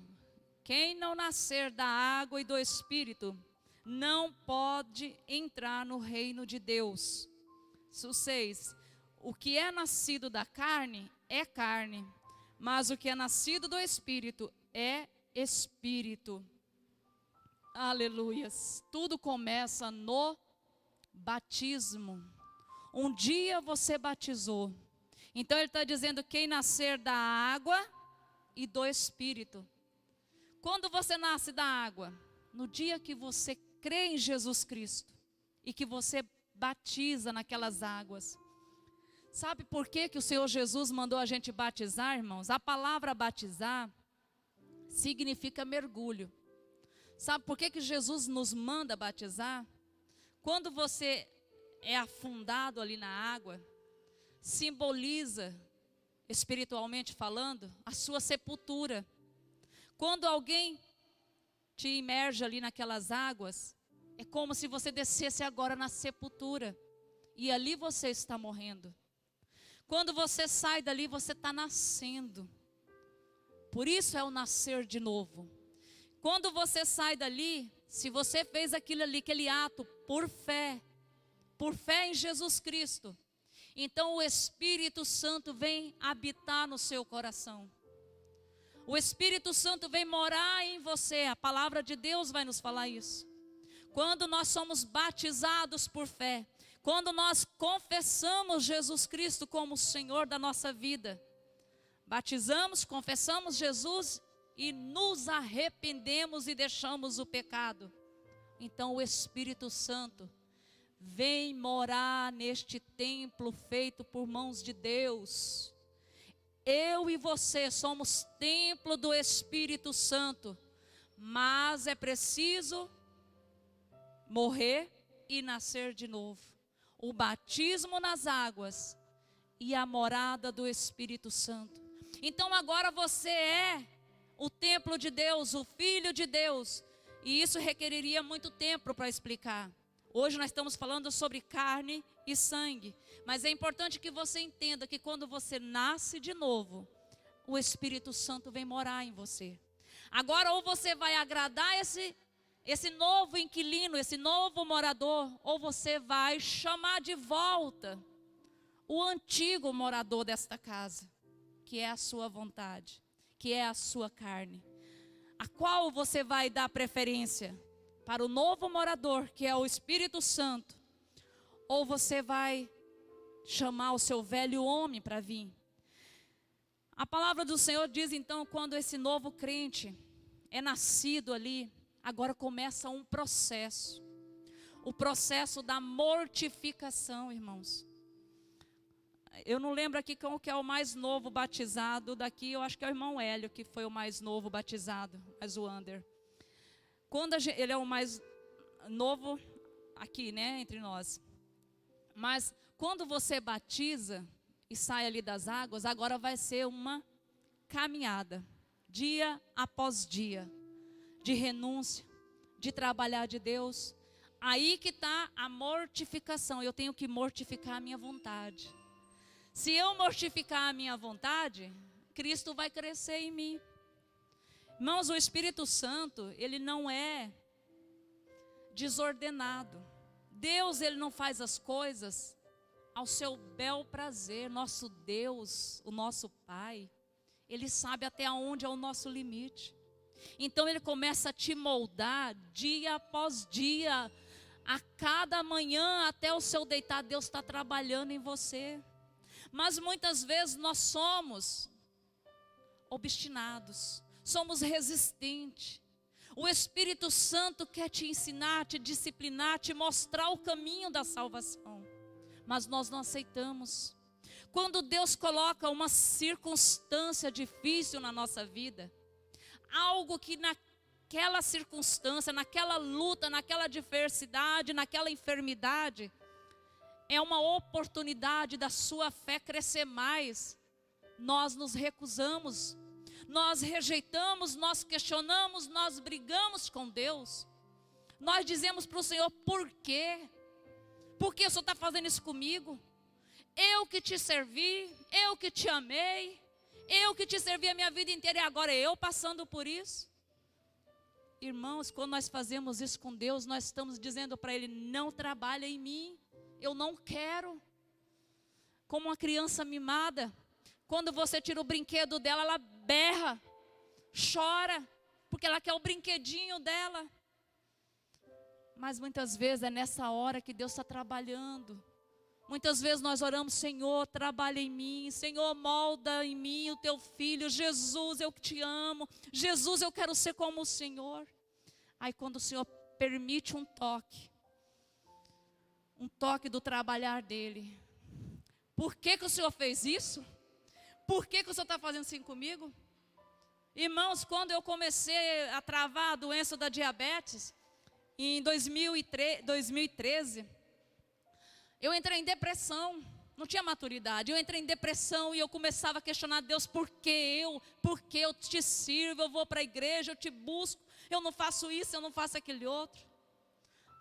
quem não nascer da água e do Espírito, não pode entrar no reino de Deus. 6, o que é nascido da carne é carne, mas o que é nascido do Espírito é Espírito. Aleluias. Tudo começa no batismo. Um dia você batizou. Então ele está dizendo, quem nascer da água e do Espírito. Quando você nasce da água? No dia que você crê em Jesus Cristo e que você batiza naquelas águas. Sabe por que o Senhor Jesus mandou a gente batizar, irmãos? A palavra batizar significa mergulho. Sabe por que Jesus nos manda batizar? Quando você é afundado ali na água, simboliza, espiritualmente falando, a sua sepultura. Quando alguém te imerge ali naquelas águas, é como se você descesse agora na sepultura, e ali você está morrendo. Quando você sai dali, você está nascendo. Por isso é o nascer de novo. Quando você sai dali, se você fez aquilo ali, aquele ato por fé em Jesus Cristo, então o Espírito Santo vem habitar no seu coração. O Espírito Santo vem morar em você. A palavra de Deus vai nos falar isso. Quando nós somos batizados por fé, quando nós confessamos Jesus Cristo como o Senhor da nossa vida, batizamos, confessamos Jesus e nos arrependemos e deixamos o pecado, então o Espírito Santo vem morar neste templo feito por mãos de Deus. Eu e você somos templo do Espírito Santo, mas é preciso morrer e nascer de novo. O batismo nas águas e a morada do Espírito Santo. Então agora você é o templo de Deus, o Filho de Deus. E isso requeriria muito tempo para explicar. Hoje nós estamos falando sobre carne e sangue. Mas é importante que você entenda que quando você nasce de novo, o Espírito Santo vem morar em você. Agora ou você vai agradar esse novo inquilino, esse novo morador, ou você vai chamar de volta o antigo morador desta casa, que é a sua vontade, que é a sua carne. A qual você vai dar preferência? Para o novo morador, que é o Espírito Santo, ou você vai chamar o seu velho homem para vir? A palavra do Senhor diz então, quando esse novo crente é nascido ali, agora começa um processo. O processo da mortificação, irmãos. Eu não lembro aqui qual que é o mais novo batizado daqui, eu acho que é o irmão Hélio que foi o mais novo batizado, mas o Ander. Quando ele é o mais novo aqui, né, entre nós. Mas quando você batiza e sai ali das águas, agora vai ser uma caminhada, dia após dia, de renúncia, de trabalhar de Deus. Aí que está a mortificação. Eu tenho que mortificar a minha vontade. Se eu mortificar a minha vontade, Cristo vai crescer em mim. Irmãos, o Espírito Santo, ele não é desordenado. Deus, ele não faz as coisas ao seu bel prazer. Nosso Deus, o nosso Pai, Ele sabe até onde é o nosso limite. Então Ele começa a te moldar dia após dia. A cada manhã até o seu deitar, Deus está trabalhando em você. Mas muitas vezes nós somos obstinados, somos resistentes. O Espírito Santo quer te ensinar, te disciplinar, te mostrar o caminho da salvação. Mas nós não aceitamos. Quando Deus coloca uma circunstância difícil na nossa vida, algo que naquela circunstância, naquela luta, naquela adversidade, naquela enfermidade, é uma oportunidade da sua fé crescer mais, nós nos recusamos, nós rejeitamos, nós questionamos, nós brigamos com Deus. Nós dizemos para o Senhor: por quê? Por que o Senhor está fazendo isso comigo? Eu que te servi, eu que te amei, eu que te servi a minha vida inteira e agora eu passando por isso? Irmãos, quando nós fazemos isso com Deus, nós estamos dizendo para Ele: não trabalha em mim, eu não quero. Como uma criança mimada, quando você tira o brinquedo dela, ela berra, chora, porque ela quer o brinquedinho dela. Mas muitas vezes é nessa hora que Deus está trabalhando. Muitas vezes nós oramos: Senhor, trabalha em mim, Senhor, molda em mim o teu filho, Jesus, eu te amo, Jesus, eu quero ser como o Senhor. Aí quando o Senhor permite um toque do trabalhar dele: por que o Senhor fez isso? Por que o Senhor está fazendo assim comigo? Irmãos, quando eu comecei a travar a doença da diabetes, em 2013, eu entrei em depressão, não tinha maturidade. Eu entrei em depressão e eu começava a questionar Deus: por que eu? Por que eu te sirvo? Eu vou para a igreja, eu te busco, eu não faço isso, eu não faço aquele outro.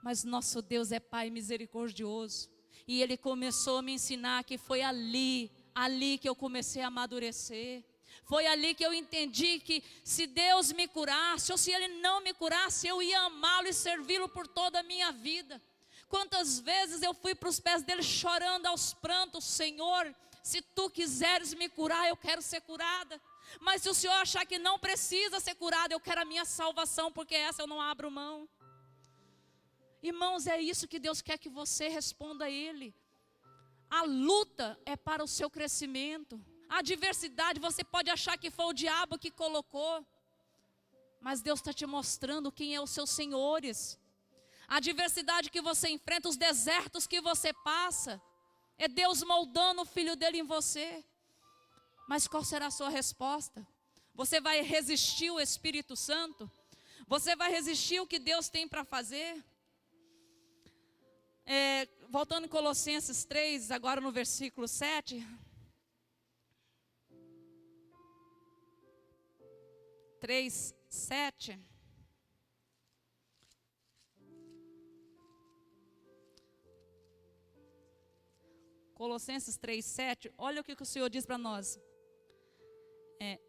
Mas nosso Deus é Pai misericordioso. E Ele começou a me ensinar que foi ali que eu comecei a amadurecer. Foi ali que eu entendi que se Deus me curasse, ou se Ele não me curasse, eu ia amá-lo e servi-lo por toda a minha vida. Quantas vezes eu fui para os pés dele chorando aos prantos: Senhor, se tu quiseres me curar, eu quero ser curada. Mas se o Senhor achar que não precisa ser curada, eu quero a minha salvação, porque essa eu não abro mão. Irmãos, é isso que Deus quer que você responda a Ele. A luta é para o seu crescimento. A adversidade você pode achar que foi o diabo que colocou, mas Deus está te mostrando quem é os seus senhores. A adversidade que você enfrenta, os desertos que você passa, é Deus moldando o filho dele em você. Mas qual será a sua resposta? Você vai resistir o Espírito Santo? Você vai resistir o que Deus tem para fazer? Voltando em Colossenses 3, agora no versículo 7. 3, 7. Colossenses 3, 7. Olha o que o Senhor diz para nós.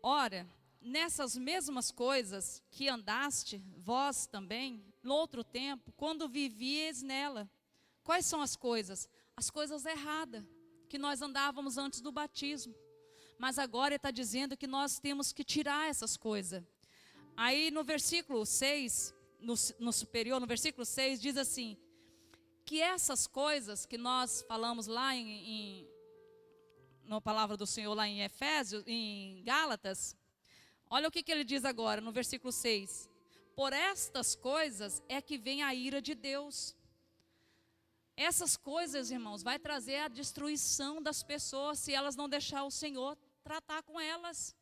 Ora, nessas mesmas coisas que andaste, vós também, no outro tempo, quando vivieis nela. Quais são as coisas? As coisas erradas, que nós andávamos antes do batismo. Mas agora Ele está dizendo que nós temos que tirar essas coisas. Aí no versículo 6, no superior, no versículo 6, diz assim: que essas coisas que nós falamos lá na palavra do Senhor, lá em Efésios, em Gálatas, olha o que ele diz agora no versículo 6: por estas coisas é que vem a ira de Deus. Essas coisas, irmãos, vai trazer a destruição das pessoas se elas não deixar o Senhor tratar com elas.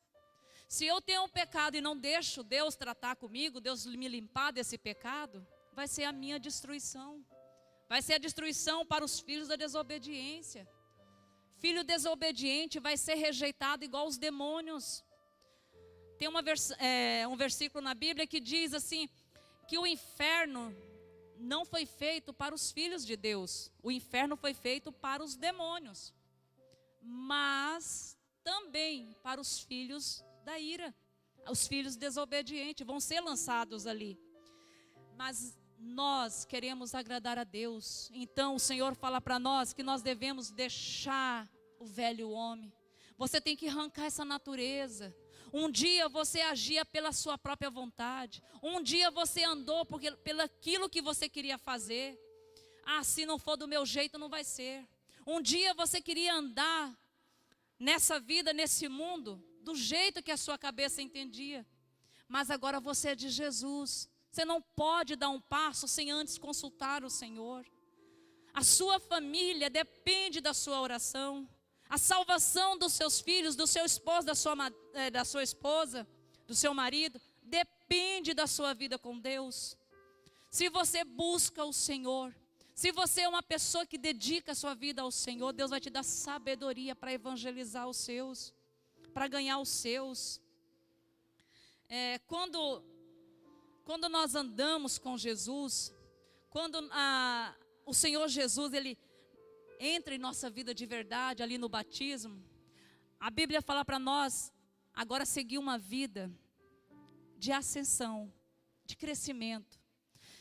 Se eu tenho um pecado e não deixo Deus tratar comigo, Deus me limpar desse pecado, vai ser a minha destruição. Vai ser a destruição para os filhos da desobediência. Filho desobediente vai ser rejeitado igual os demônios. Tem um versículo na Bíblia que diz assim, que o inferno não foi feito para os filhos de Deus. O inferno foi feito para os demônios. Mas também para os filhos da ira. Os filhos desobedientes vão ser lançados ali. Mas nós queremos agradar a Deus. Então o Senhor fala para nós que nós devemos deixar o velho homem. Você tem que arrancar essa natureza. Um dia você agia pela sua própria vontade. Um dia você andou pelo aquilo que você queria fazer. Ah, se não for do meu jeito, não vai ser. Um dia você queria andar nessa vida, nesse mundo, do jeito que a sua cabeça entendia. Mas agora você é de Jesus. Você não pode dar um passo sem antes consultar o Senhor. A sua família depende da sua oração. A salvação dos seus filhos, do seu esposo, da sua esposa, do seu marido, depende da sua vida com Deus. Se você busca o Senhor, se você é uma pessoa que dedica a sua vida ao Senhor, Deus vai te dar sabedoria para evangelizar os seus, para ganhar os seus. Quando nós andamos com Jesus, quando o Senhor Jesus, Ele entra em nossa vida de verdade, ali no batismo, a Bíblia fala para nós, agora seguir uma vida de ascensão, de crescimento.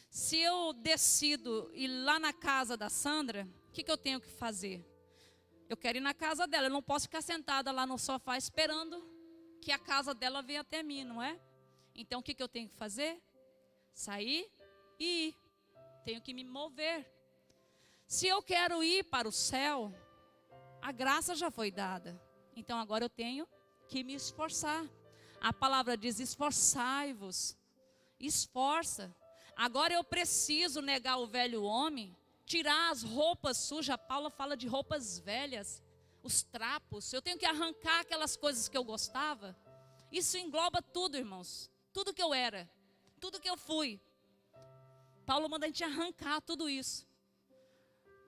Se eu decido ir lá na casa da Sandra, o que eu tenho que fazer? Eu quero ir na casa dela, eu não posso ficar sentada lá no sofá esperando que a casa dela venha até mim, não é? Então o que eu tenho que fazer? Sair e ir. Tenho que me mover. Se eu quero ir para o céu, a graça já foi dada. Então agora eu tenho que me esforçar. A palavra diz: esforçai-vos. Esforça. Agora eu preciso negar o velho homem, tirar as roupas sujas. Paulo fala de roupas velhas, os trapos. Eu tenho que arrancar aquelas coisas que eu gostava. Isso engloba tudo, irmãos. Tudo que eu era, tudo que eu fui. Paulo manda a gente arrancar tudo isso.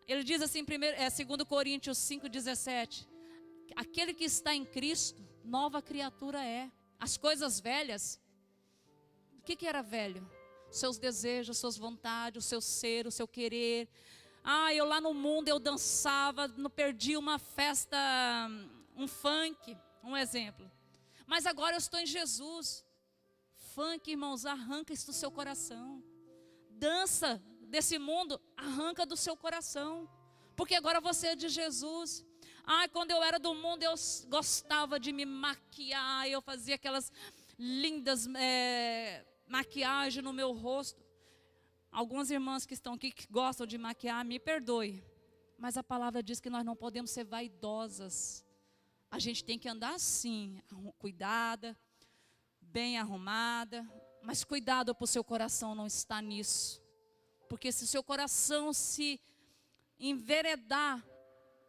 Ele diz assim, 2 Coríntios 5,17. Aquele que está em Cristo, nova criatura é. As coisas velhas, o que era velho? Seus desejos, suas vontades, o seu ser, o seu querer. Eu lá no mundo eu dançava, não perdi uma festa, um funk, um exemplo. Mas agora eu estou em Jesus. Funk, irmãos, arranca isso do seu coração. Dança desse mundo, arranca do seu coração. Porque agora você é de Jesus. Quando eu era do mundo, eu gostava de me maquiar. Eu fazia aquelas lindas maquiagem no meu rosto. Algumas irmãs que estão aqui que gostam de maquiar, me perdoe. Mas a palavra diz que nós não podemos ser vaidosas. A gente tem que andar assim, cuidada, bem arrumada. Mas cuidado para o seu coração não estar nisso. Porque se o seu coração se enveredar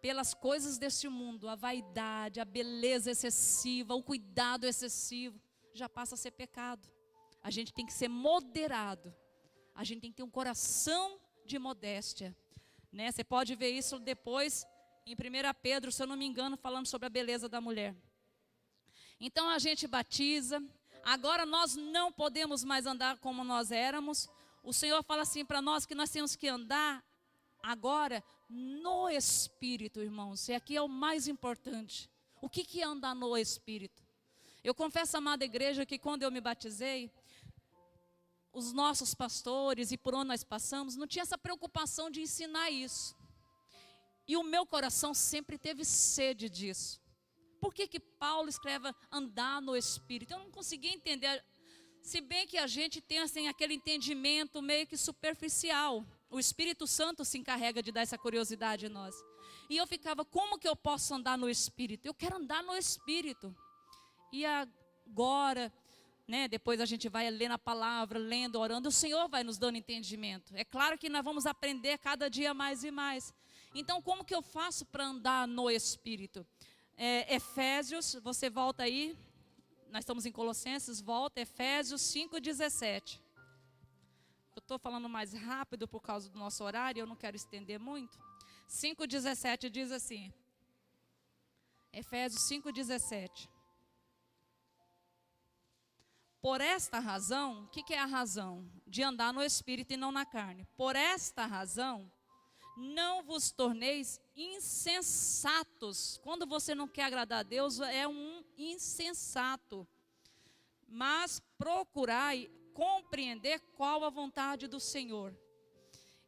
pelas coisas deste mundo, a vaidade, a beleza excessiva, o cuidado excessivo, já passa a ser pecado. A gente tem que ser moderado. A gente tem que ter um coração de modéstia, né? Você pode ver isso depois em 1 Pedro, se eu não me engano, falando sobre a beleza da mulher. Então a gente batiza. Agora nós não podemos mais andar como nós éramos. O Senhor fala assim para nós que nós temos que andar agora no Espírito, irmãos. E aqui é o mais importante. O que é andar no Espírito? Eu confesso, amada igreja, que quando eu me batizei, os nossos pastores e por onde nós passamos, não tinha essa preocupação de ensinar isso. E o meu coração sempre teve sede disso. Por que Paulo escreve andar no Espírito? Eu não conseguia entender. Se bem que a gente tem assim, aquele entendimento meio que superficial. O Espírito Santo se encarrega de dar essa curiosidade em nós. E eu ficava, como que eu posso andar no Espírito? Eu quero andar no Espírito. E agora, né, depois a gente vai lendo a palavra, lendo, orando, o Senhor vai nos dando entendimento. É claro que nós vamos aprender cada dia mais e mais. Então, como que eu faço para andar no Espírito? Efésios, você volta aí, nós estamos em Colossenses, volta, Efésios 5,17. Eu estou falando mais rápido por causa do nosso horário, eu não quero estender muito. 5,17 diz assim, Efésios 5,17. Por esta razão, o que é a razão? De andar no Espírito e não na carne. Por esta razão, não vos torneis insensatos. Quando você não quer agradar a Deus, é um insensato. Mas procurai compreender qual a vontade do Senhor.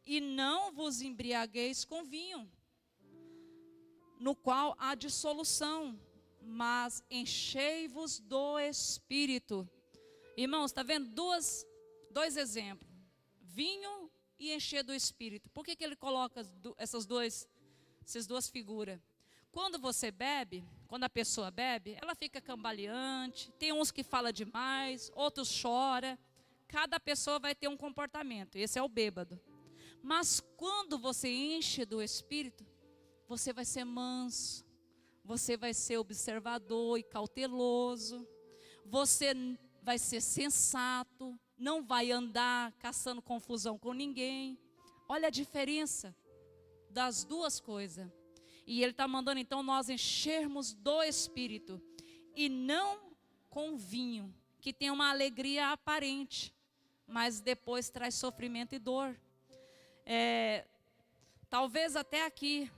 E não vos embriagueis com vinho, no qual há dissolução, mas enchei-vos do Espírito. Irmãos, está vendo dois exemplos, vinho e encher do Espírito. Por que ele coloca essas duas figuras? Quando você bebe, quando a pessoa bebe, ela fica cambaleante, tem uns que falam demais, outros choram. Cada pessoa vai ter um comportamento, esse é o bêbado. Mas quando você enche do Espírito, você vai ser manso, você vai ser observador e cauteloso, você vai ser sensato, não vai andar caçando confusão com ninguém. Olha a diferença das duas coisas. E ele está mandando então nós enchermos do Espírito, e não com vinho, que tem uma alegria aparente, mas depois traz sofrimento e dor. Talvez até aqui,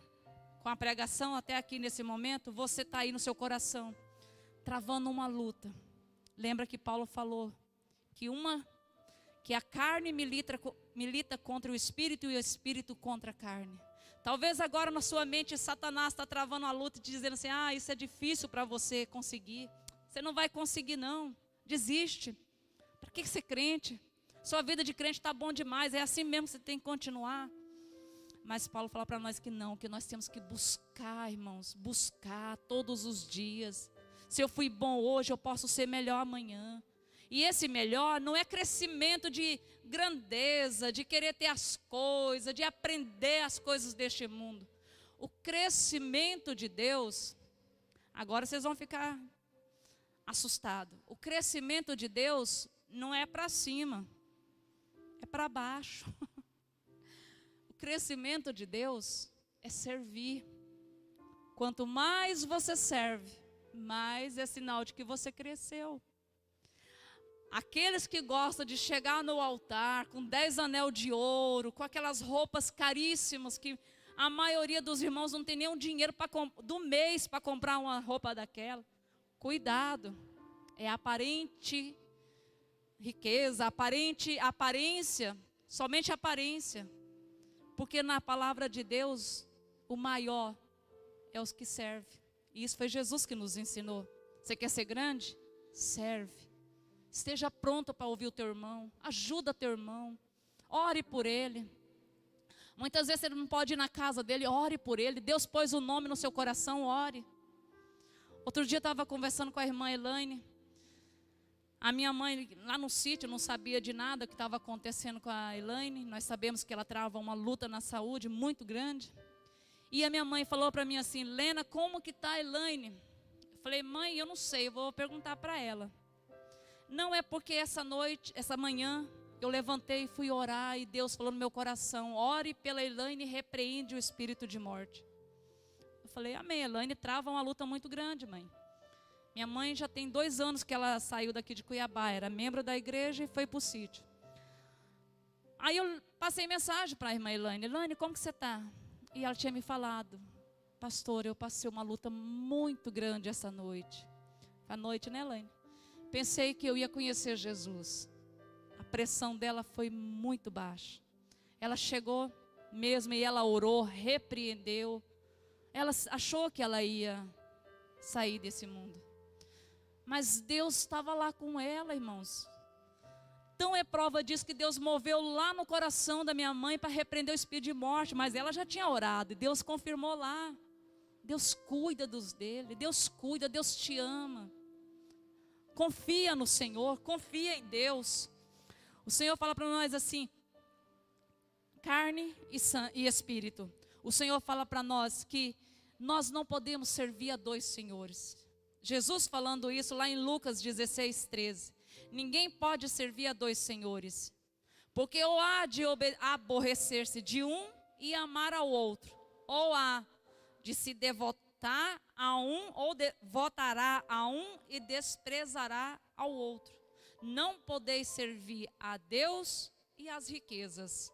com a pregação até aqui nesse momento, você está aí no seu coração, travando uma luta. Lembra que Paulo falou que a carne milita contra o Espírito e o Espírito contra a carne. Talvez agora na sua mente Satanás está travando uma luta e te dizendo assim, isso é difícil para você conseguir. Você não vai conseguir não, desiste. Para que ser crente? Sua vida de crente está bom demais, é assim mesmo que você tem que continuar. Mas Paulo fala para nós que não, que nós temos que buscar, irmãos, buscar todos os dias. Se eu fui bom hoje, eu posso ser melhor amanhã. E esse melhor não é crescimento de grandeza, de querer ter as coisas, de aprender as coisas deste mundo. O crescimento de Deus, agora vocês vão ficar assustados. O crescimento de Deus não é para cima, é para baixo. O crescimento de Deus é servir. Quanto mais você serve, mais é sinal de que você cresceu. Aqueles que gostam de chegar no altar com 10 anel de ouro, com aquelas roupas caríssimas, que a maioria dos irmãos não tem nem um dinheiro do mês para comprar uma roupa daquela. Cuidado, é aparente riqueza, aparência, somente aparência. Porque na palavra de Deus, o maior é os que servem. E isso foi Jesus que nos ensinou. Você quer ser grande? Serve. Esteja pronto para ouvir o teu irmão. Ajuda teu irmão. Ore por ele. Muitas vezes você não pode ir na casa dele, ore por ele. Deus pôs o nome no seu coração, ore. Outro dia eu estava conversando com a irmã Elaine. A minha mãe lá no sítio não sabia de nada que estava acontecendo com a Elaine. Nós sabemos que ela trava uma luta na saúde muito grande. E a minha mãe falou para mim assim, Lena, como que está a Elaine? Eu falei, mãe, eu não sei, eu vou perguntar para ela. Não é porque essa manhã, eu levantei e fui orar e Deus falou no meu coração, ore pela Elaine e repreende o espírito de morte. Eu falei, amém, Elaine trava uma luta muito grande, mãe. Minha mãe já tem 2 anos que ela saiu daqui de Cuiabá, era membro da igreja e foi para o sítio. Aí eu passei mensagem para a irmã Elaine, Elaine, como que você está? E ela tinha me falado, pastor, eu passei uma luta muito grande essa noite. À noite, né, Elaine? Pensei que eu ia conhecer Jesus. A pressão dela foi muito baixa. Ela chegou mesmo e ela orou, repreendeu. Ela achou que ela ia sair desse mundo. Mas Deus estava lá com ela, irmãos. Então é prova disso que Deus moveu lá no coração da minha mãe para repreender o espírito de morte. Mas ela já tinha orado e Deus confirmou lá. Deus cuida dos dele, Deus cuida, Deus te ama. Confia no Senhor, confia em Deus. O Senhor fala para nós assim, carne e espírito. O Senhor fala para nós que nós não podemos servir a 2 senhores. Jesus falando isso lá em Lucas 16, 13. Ninguém pode servir a 2 senhores. Porque ou há de aborrecer-se de um e amar ao outro. Ou há de se devotar a um ou votará a um e desprezará ao outro. Não podeis servir a Deus e às riquezas.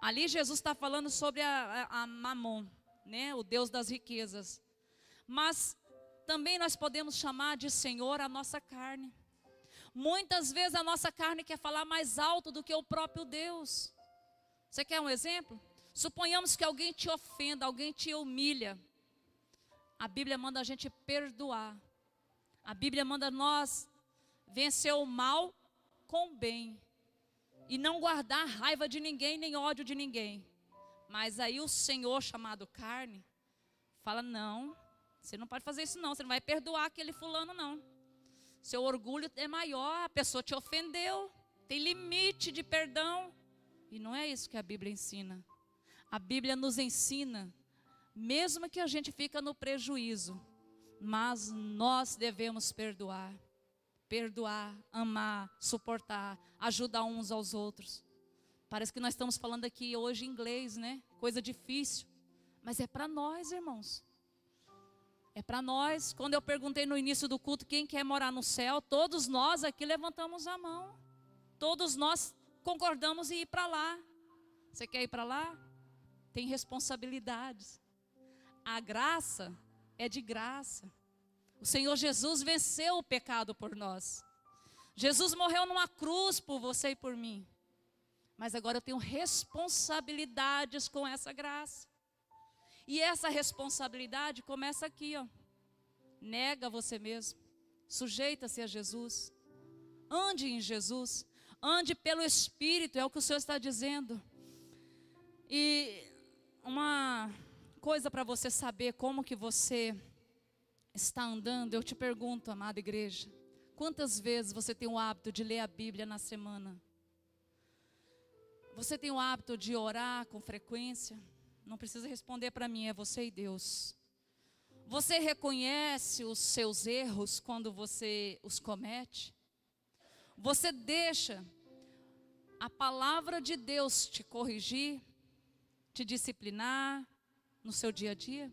Ali Jesus está falando sobre a Mamon, né? O Deus das riquezas. Mas também nós podemos chamar de Senhor a nossa carne. Muitas vezes a nossa carne quer falar mais alto do que o próprio Deus. Você quer um exemplo? Suponhamos que alguém te ofenda, alguém te humilha. A Bíblia manda a gente perdoar. A Bíblia manda nós vencer o mal com o bem. E não guardar raiva de ninguém, nem ódio de ninguém. Mas aí o Senhor, chamado carne, fala, não, você não pode fazer isso não, você não vai perdoar aquele fulano não. Seu orgulho é maior, a pessoa te ofendeu, tem limite de perdão. E não é isso que a Bíblia ensina. A Bíblia nos ensina, mesmo que a gente fica no prejuízo, mas nós devemos perdoar. Perdoar, amar, suportar, ajudar uns aos outros. Parece que nós estamos falando aqui hoje em inglês, né? Coisa difícil. Mas é para nós, irmãos. É para nós. Quando eu perguntei no início do culto quem quer morar no céu, todos nós aqui levantamos a mão. Todos nós concordamos em ir para lá. Você quer ir para lá? Tem responsabilidades. A graça é de graça. O Senhor Jesus venceu o pecado por nós. Jesus morreu numa cruz por você e por mim. Mas agora eu tenho responsabilidades com essa graça. E essa responsabilidade começa aqui, ó. Nega você mesmo. Sujeita-se a Jesus. Ande em Jesus. Ande pelo Espírito, é o que o Senhor está dizendo. E uma coisa para você saber como que você está andando, eu te pergunto, amada igreja, quantas vezes você tem o hábito de ler a Bíblia na semana? Você tem o hábito de orar com frequência? Não precisa responder para mim, é você e Deus. Você reconhece os seus erros quando você os comete? Você deixa a palavra de Deus te corrigir, te disciplinar no seu dia a dia?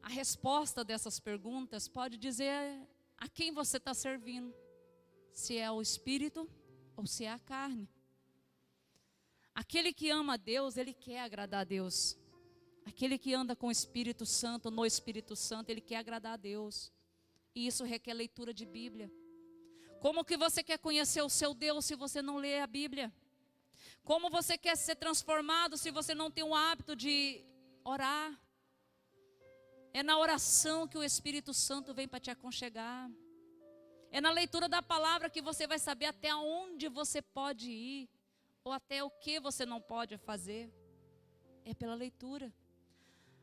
A resposta dessas perguntas pode dizer a quem você está servindo. Se é o Espírito ou se é a carne. Aquele que ama a Deus, ele quer agradar a Deus. Aquele que anda com o Espírito Santo, no Espírito Santo, ele quer agradar a Deus. E isso requer leitura de Bíblia. Como que você quer conhecer o seu Deus se você não lê a Bíblia? Como você quer ser transformado se você não tem o hábito de orar? É na oração que o Espírito Santo vem para te aconchegar. É na leitura da palavra que você vai saber até onde você pode ir, ou até o que você não pode fazer. É pela leitura.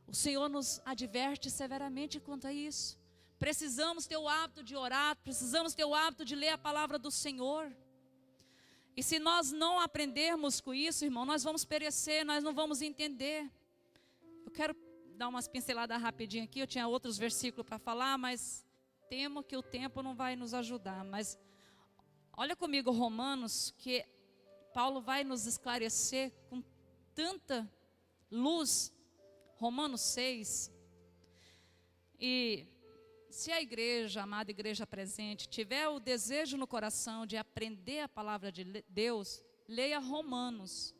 O Senhor nos adverte severamente quanto a isso. Precisamos ter o hábito de orar, precisamos ter o hábito de ler a palavra do Senhor. E se nós não aprendermos com isso, irmão, nós vamos perecer, nós não vamos entender. Eu quero dar umas pinceladas rapidinho aqui, eu tinha outros versículos para falar, mas temo que o tempo não vai nos ajudar. Mas olha comigo Romanos, que Paulo vai nos esclarecer com tanta luz. Romanos 6. E se a igreja, a amada igreja presente, tiver o desejo no coração de aprender a palavra de Deus, leia Romanos.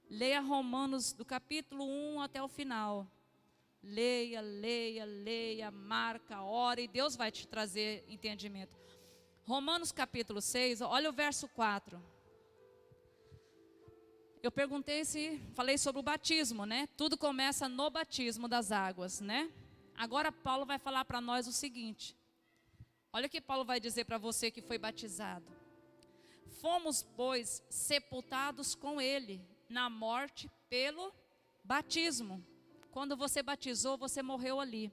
Leia Romanos do capítulo 1 até o final. Leia, leia, leia, marca, ora, e Deus vai te trazer entendimento. Romanos capítulo 6, olha o verso 4. Eu perguntei falei sobre o batismo, né? Tudo começa no batismo das águas, né? Agora Paulo vai falar para nós o seguinte. Olha o que Paulo vai dizer para você que foi batizado. Fomos, pois, sepultados com ele na morte pelo batismo. Quando você batizou, você morreu ali.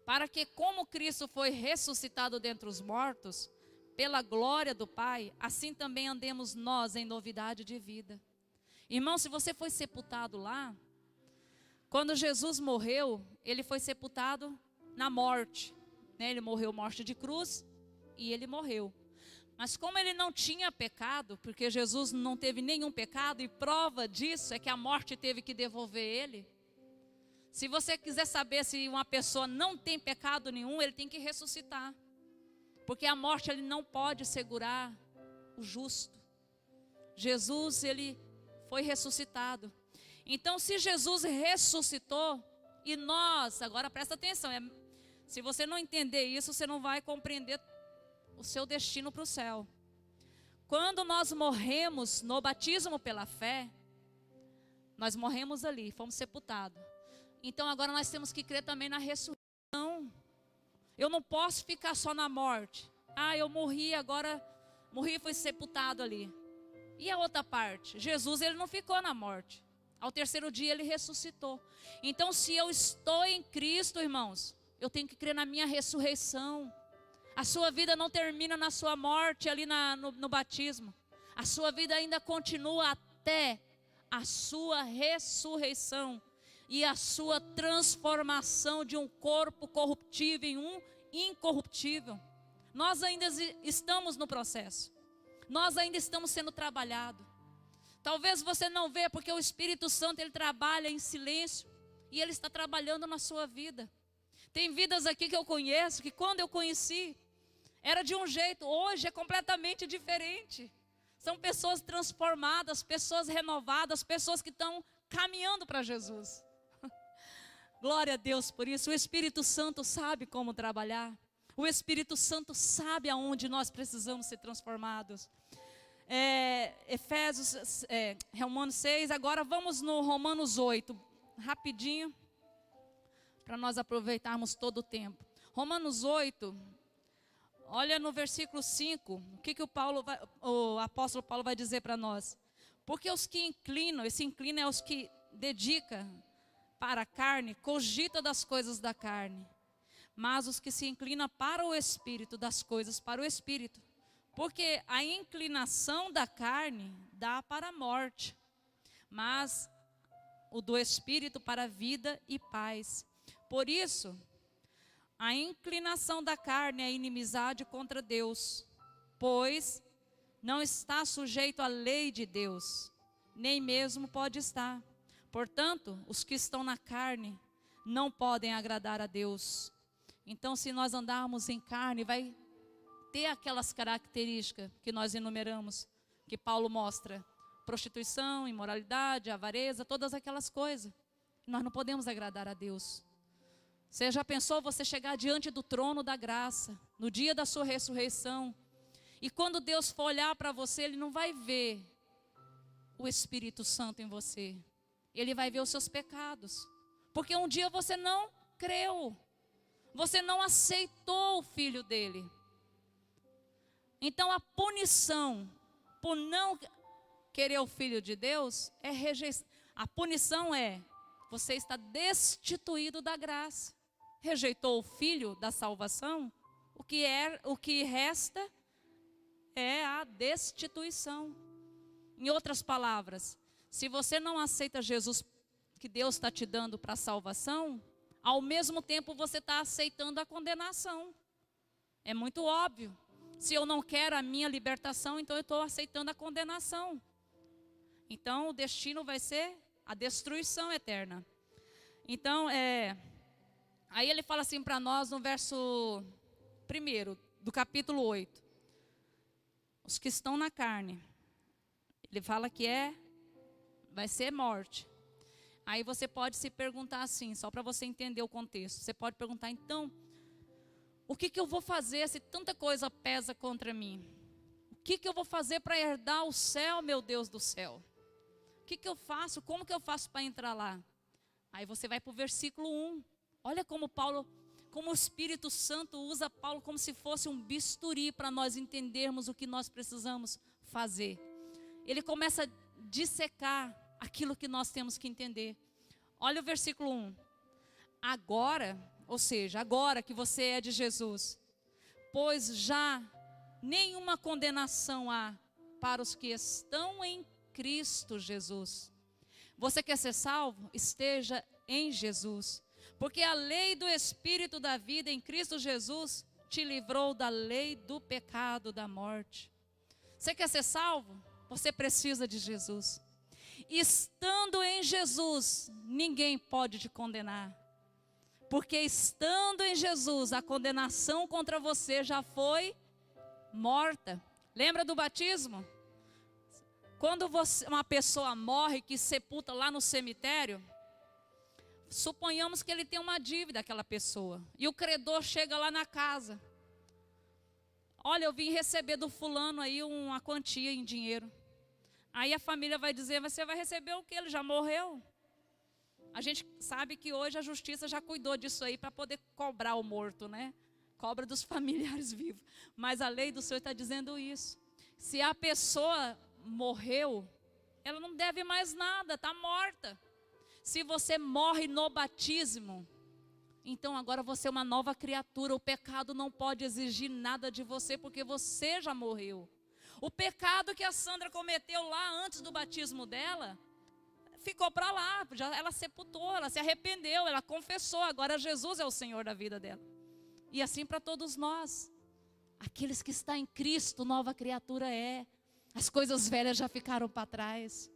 Para que, como Cristo foi ressuscitado dentre os mortos, pela glória do Pai, assim também andemos nós em novidade de vida. Irmão, se você foi sepultado lá, quando Jesus morreu, ele foi sepultado na morte, né? Ele morreu morte de cruz e ele morreu. Mas como ele não tinha pecado, porque Jesus não teve nenhum pecado, e prova disso é que a morte teve que devolver ele. Se você quiser saber se uma pessoa não tem pecado nenhum, ele tem que ressuscitar. Porque a morte ele não pode segurar o justo. Jesus, ele foi ressuscitado. Então, se Jesus ressuscitou, e nós, agora presta atenção, Se você não entender isso, você não vai compreender o seu destino para o céu. Quando nós morremos no batismo pela fé, nós morremos ali, fomos sepultados. Então agora nós temos que crer também na ressurreição. Eu não posso ficar só na morte. Eu morri, agora morri e fui sepultado ali. E a outra parte? Jesus, ele não ficou na morte. Ao terceiro dia ele ressuscitou. Então se eu estou em Cristo, irmãos, eu tenho que crer na minha ressurreição. A sua vida não termina na sua morte ali no batismo. A sua vida ainda continua até a sua ressurreição e a sua transformação de um corpo corruptível em um incorruptível. Nós ainda estamos no processo. Nós ainda estamos sendo trabalhados. Talvez você não vê, porque o Espírito Santo, ele trabalha em silêncio e ele está trabalhando na sua vida. Tem vidas aqui que eu conheço, que quando eu conheci, era de um jeito, hoje é completamente diferente. São pessoas transformadas, pessoas renovadas, pessoas que estão caminhando para Jesus. Glória a Deus por isso. O Espírito Santo sabe como trabalhar. O Espírito Santo sabe aonde nós precisamos ser transformados. Romanos 6, agora vamos no Romanos 8, rapidinho, para nós aproveitarmos todo o tempo. Romanos 8, olha no versículo 5, o que o apóstolo Paulo vai dizer para nós. Porque os que inclinam, esse inclina é os que dedica para a carne, cogita das coisas da carne. Mas os que se inclinam para o Espírito, das coisas para o Espírito. Porque a inclinação da carne dá para a morte, mas o do Espírito para a vida e paz. Por isso, a inclinação da carne é inimizade contra Deus, pois não está sujeito à lei de Deus, nem mesmo pode estar. Portanto, os que estão na carne não podem agradar a Deus. Então, se nós andarmos em carne, vai ter aquelas características que nós enumeramos, que Paulo mostra: prostituição, imoralidade, avareza, todas aquelas coisas. Nós não podemos agradar a Deus. Você já pensou você chegar diante do trono da graça, no dia da sua ressurreição, e quando Deus for olhar para você, Ele não vai ver o Espírito Santo em você, Ele vai ver os seus pecados, porque um dia você não creu, você não aceitou o Filho dele. Então a punição por não querer o Filho de Deus é rejeição. A punição é: você está destituído da graça. Rejeitou o Filho da salvação, o que resta é a destituição. Em outras palavras, se você não aceita Jesus que Deus está te dando para a salvação, ao mesmo tempo você está aceitando a condenação. É muito óbvio. Se eu não quero a minha libertação, então eu estou aceitando a condenação. Então o destino vai ser a destruição eterna. Então, aí ele fala assim para nós no verso 1 do capítulo 8. Os que estão na carne. Ele fala que vai ser morte. Aí você pode se perguntar assim, só para você entender o contexto. Você pode perguntar, então, o que eu vou fazer se tanta coisa pesa contra mim? O que eu vou fazer para herdar o céu, meu Deus do céu? O que eu faço? Como que eu faço para entrar lá? Aí você vai para o versículo 1. Olha como o Espírito Santo usa Paulo como se fosse um bisturi para nós entendermos o que nós precisamos fazer. Ele começa a dissecar aquilo que nós temos que entender. Olha o versículo 1. Agora, ou seja, agora que você é de Jesus, pois já nenhuma condenação há para os que estão em Cristo Jesus. Você quer ser salvo? Esteja em Jesus. Porque a lei do Espírito da vida em Cristo Jesus te livrou da lei do pecado, da morte. Você quer ser salvo? Você precisa de Jesus. Estando em Jesus, ninguém pode te condenar. Porque estando em Jesus, a condenação contra você já foi morta. Lembra do batismo? Quando uma pessoa morre, que sepulta lá no cemitério, Suponhamos que ele tem uma dívida, aquela pessoa, e o credor chega lá na casa. Olha, eu vim receber do fulano aí uma quantia em dinheiro. Aí a família vai dizer, você vai receber o quê? Ele já morreu. A gente sabe que hoje a justiça já cuidou disso aí para poder cobrar o morto, né? Cobra dos familiares vivos. Mas a lei do Senhor está dizendo isso. Se a pessoa morreu, ela não deve mais nada, está morta. Se você morre no batismo, então agora você é uma nova criatura. O pecado não pode exigir nada de você, porque você já morreu. O pecado que a Sandra cometeu lá antes do batismo dela, ficou para lá, ela sepultou, ela se arrependeu, ela confessou, agora Jesus é o Senhor da vida dela. E assim para todos nós. Aqueles que estão em Cristo, nova criatura é. As coisas velhas já ficaram para trás.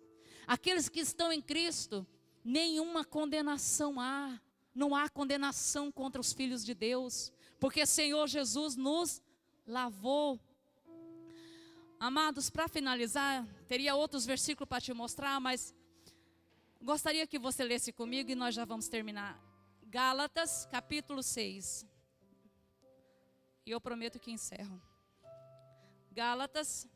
Aqueles que estão em Cristo, nenhuma condenação há. Não há condenação contra os filhos de Deus, porque Senhor Jesus nos lavou. Amados, para finalizar, teria outros versículos para te mostrar, mas gostaria que você lesse comigo e nós já vamos terminar. Gálatas, capítulo 6. E eu prometo que encerro. Gálatas,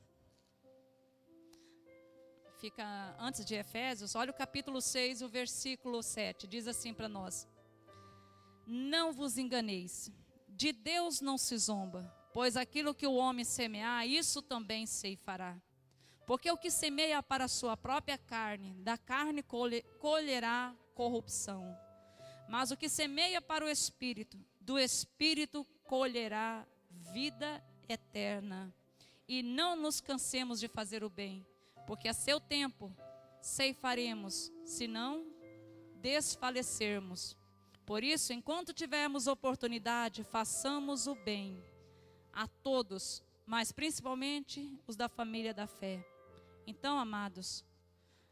fica antes de Efésios, olha o capítulo 6, o versículo 7, diz assim para nós: não vos enganeis, de Deus não se zomba, pois aquilo que o homem semear, isso também ceifará. Porque o que semeia para a sua própria carne, da carne colherá corrupção. Mas o que semeia para o Espírito, do Espírito colherá vida eterna. E não nos cansemos de fazer o bem, porque a seu tempo ceifaremos, se não desfalecermos. Por isso, enquanto tivermos oportunidade, façamos o bem a todos, mas principalmente os da família da fé. Então, amados,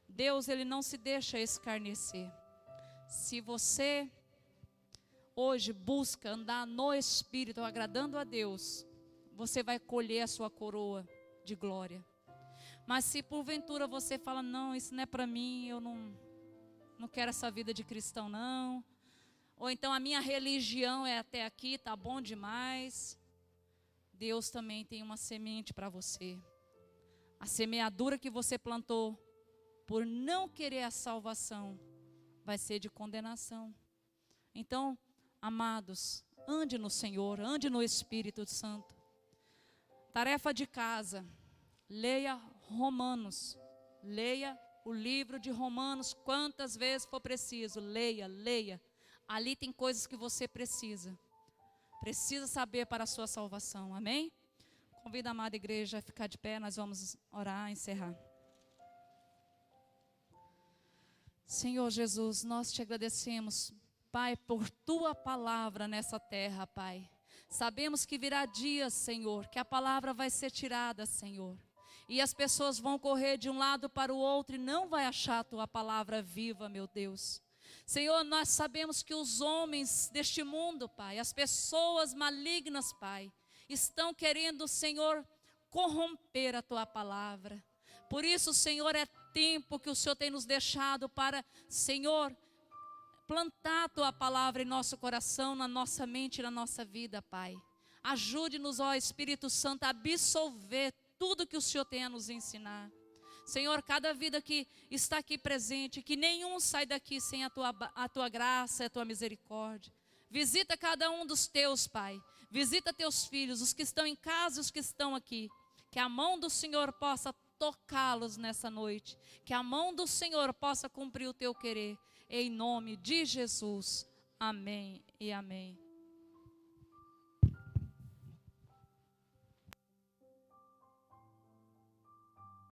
Deus, Ele não se deixa escarnecer. Se você hoje busca andar no Espírito, agradando a Deus, você vai colher a sua coroa de glória. Mas se porventura você fala, não, isso não é para mim, eu não quero essa vida de cristão não, ou então a minha religião é até aqui, tá bom demais, Deus também tem uma semente para você. A semeadura que você plantou por não querer a salvação vai ser de condenação. Então, amados, ande no Senhor, ande no Espírito Santo. Tarefa de casa, leia Romanos, leia o livro de Romanos quantas vezes for preciso, leia. Ali tem coisas que você precisa saber para a sua salvação, amém? Convido a amada igreja a ficar de pé, nós vamos orar, encerrar. Senhor Jesus, nós te agradecemos, Pai, por tua palavra nessa terra, Pai. Sabemos que virá dias, Senhor, que a palavra vai ser tirada, Senhor. E as pessoas vão correr de um lado para o outro e não vai achar a tua palavra viva, meu Deus. Senhor, nós sabemos que os homens deste mundo, Pai, as pessoas malignas, Pai, estão querendo, Senhor, corromper a tua palavra. Por isso, Senhor, é tempo que o Senhor tem nos deixado para, Senhor, plantar a tua palavra em nosso coração, na nossa mente e na nossa vida, Pai. Ajude-nos, ó Espírito Santo, a absolver tudo que o Senhor tem a nos ensinar. Senhor, cada vida que está aqui presente, que nenhum sai daqui sem a tua graça e a tua misericórdia. Visita cada um dos teus, Pai. Visita teus filhos, os que estão em casa e os que estão aqui. Que a mão do Senhor possa tocá-los nessa noite. Que a mão do Senhor possa cumprir o teu querer. Em nome de Jesus. Amém e amém.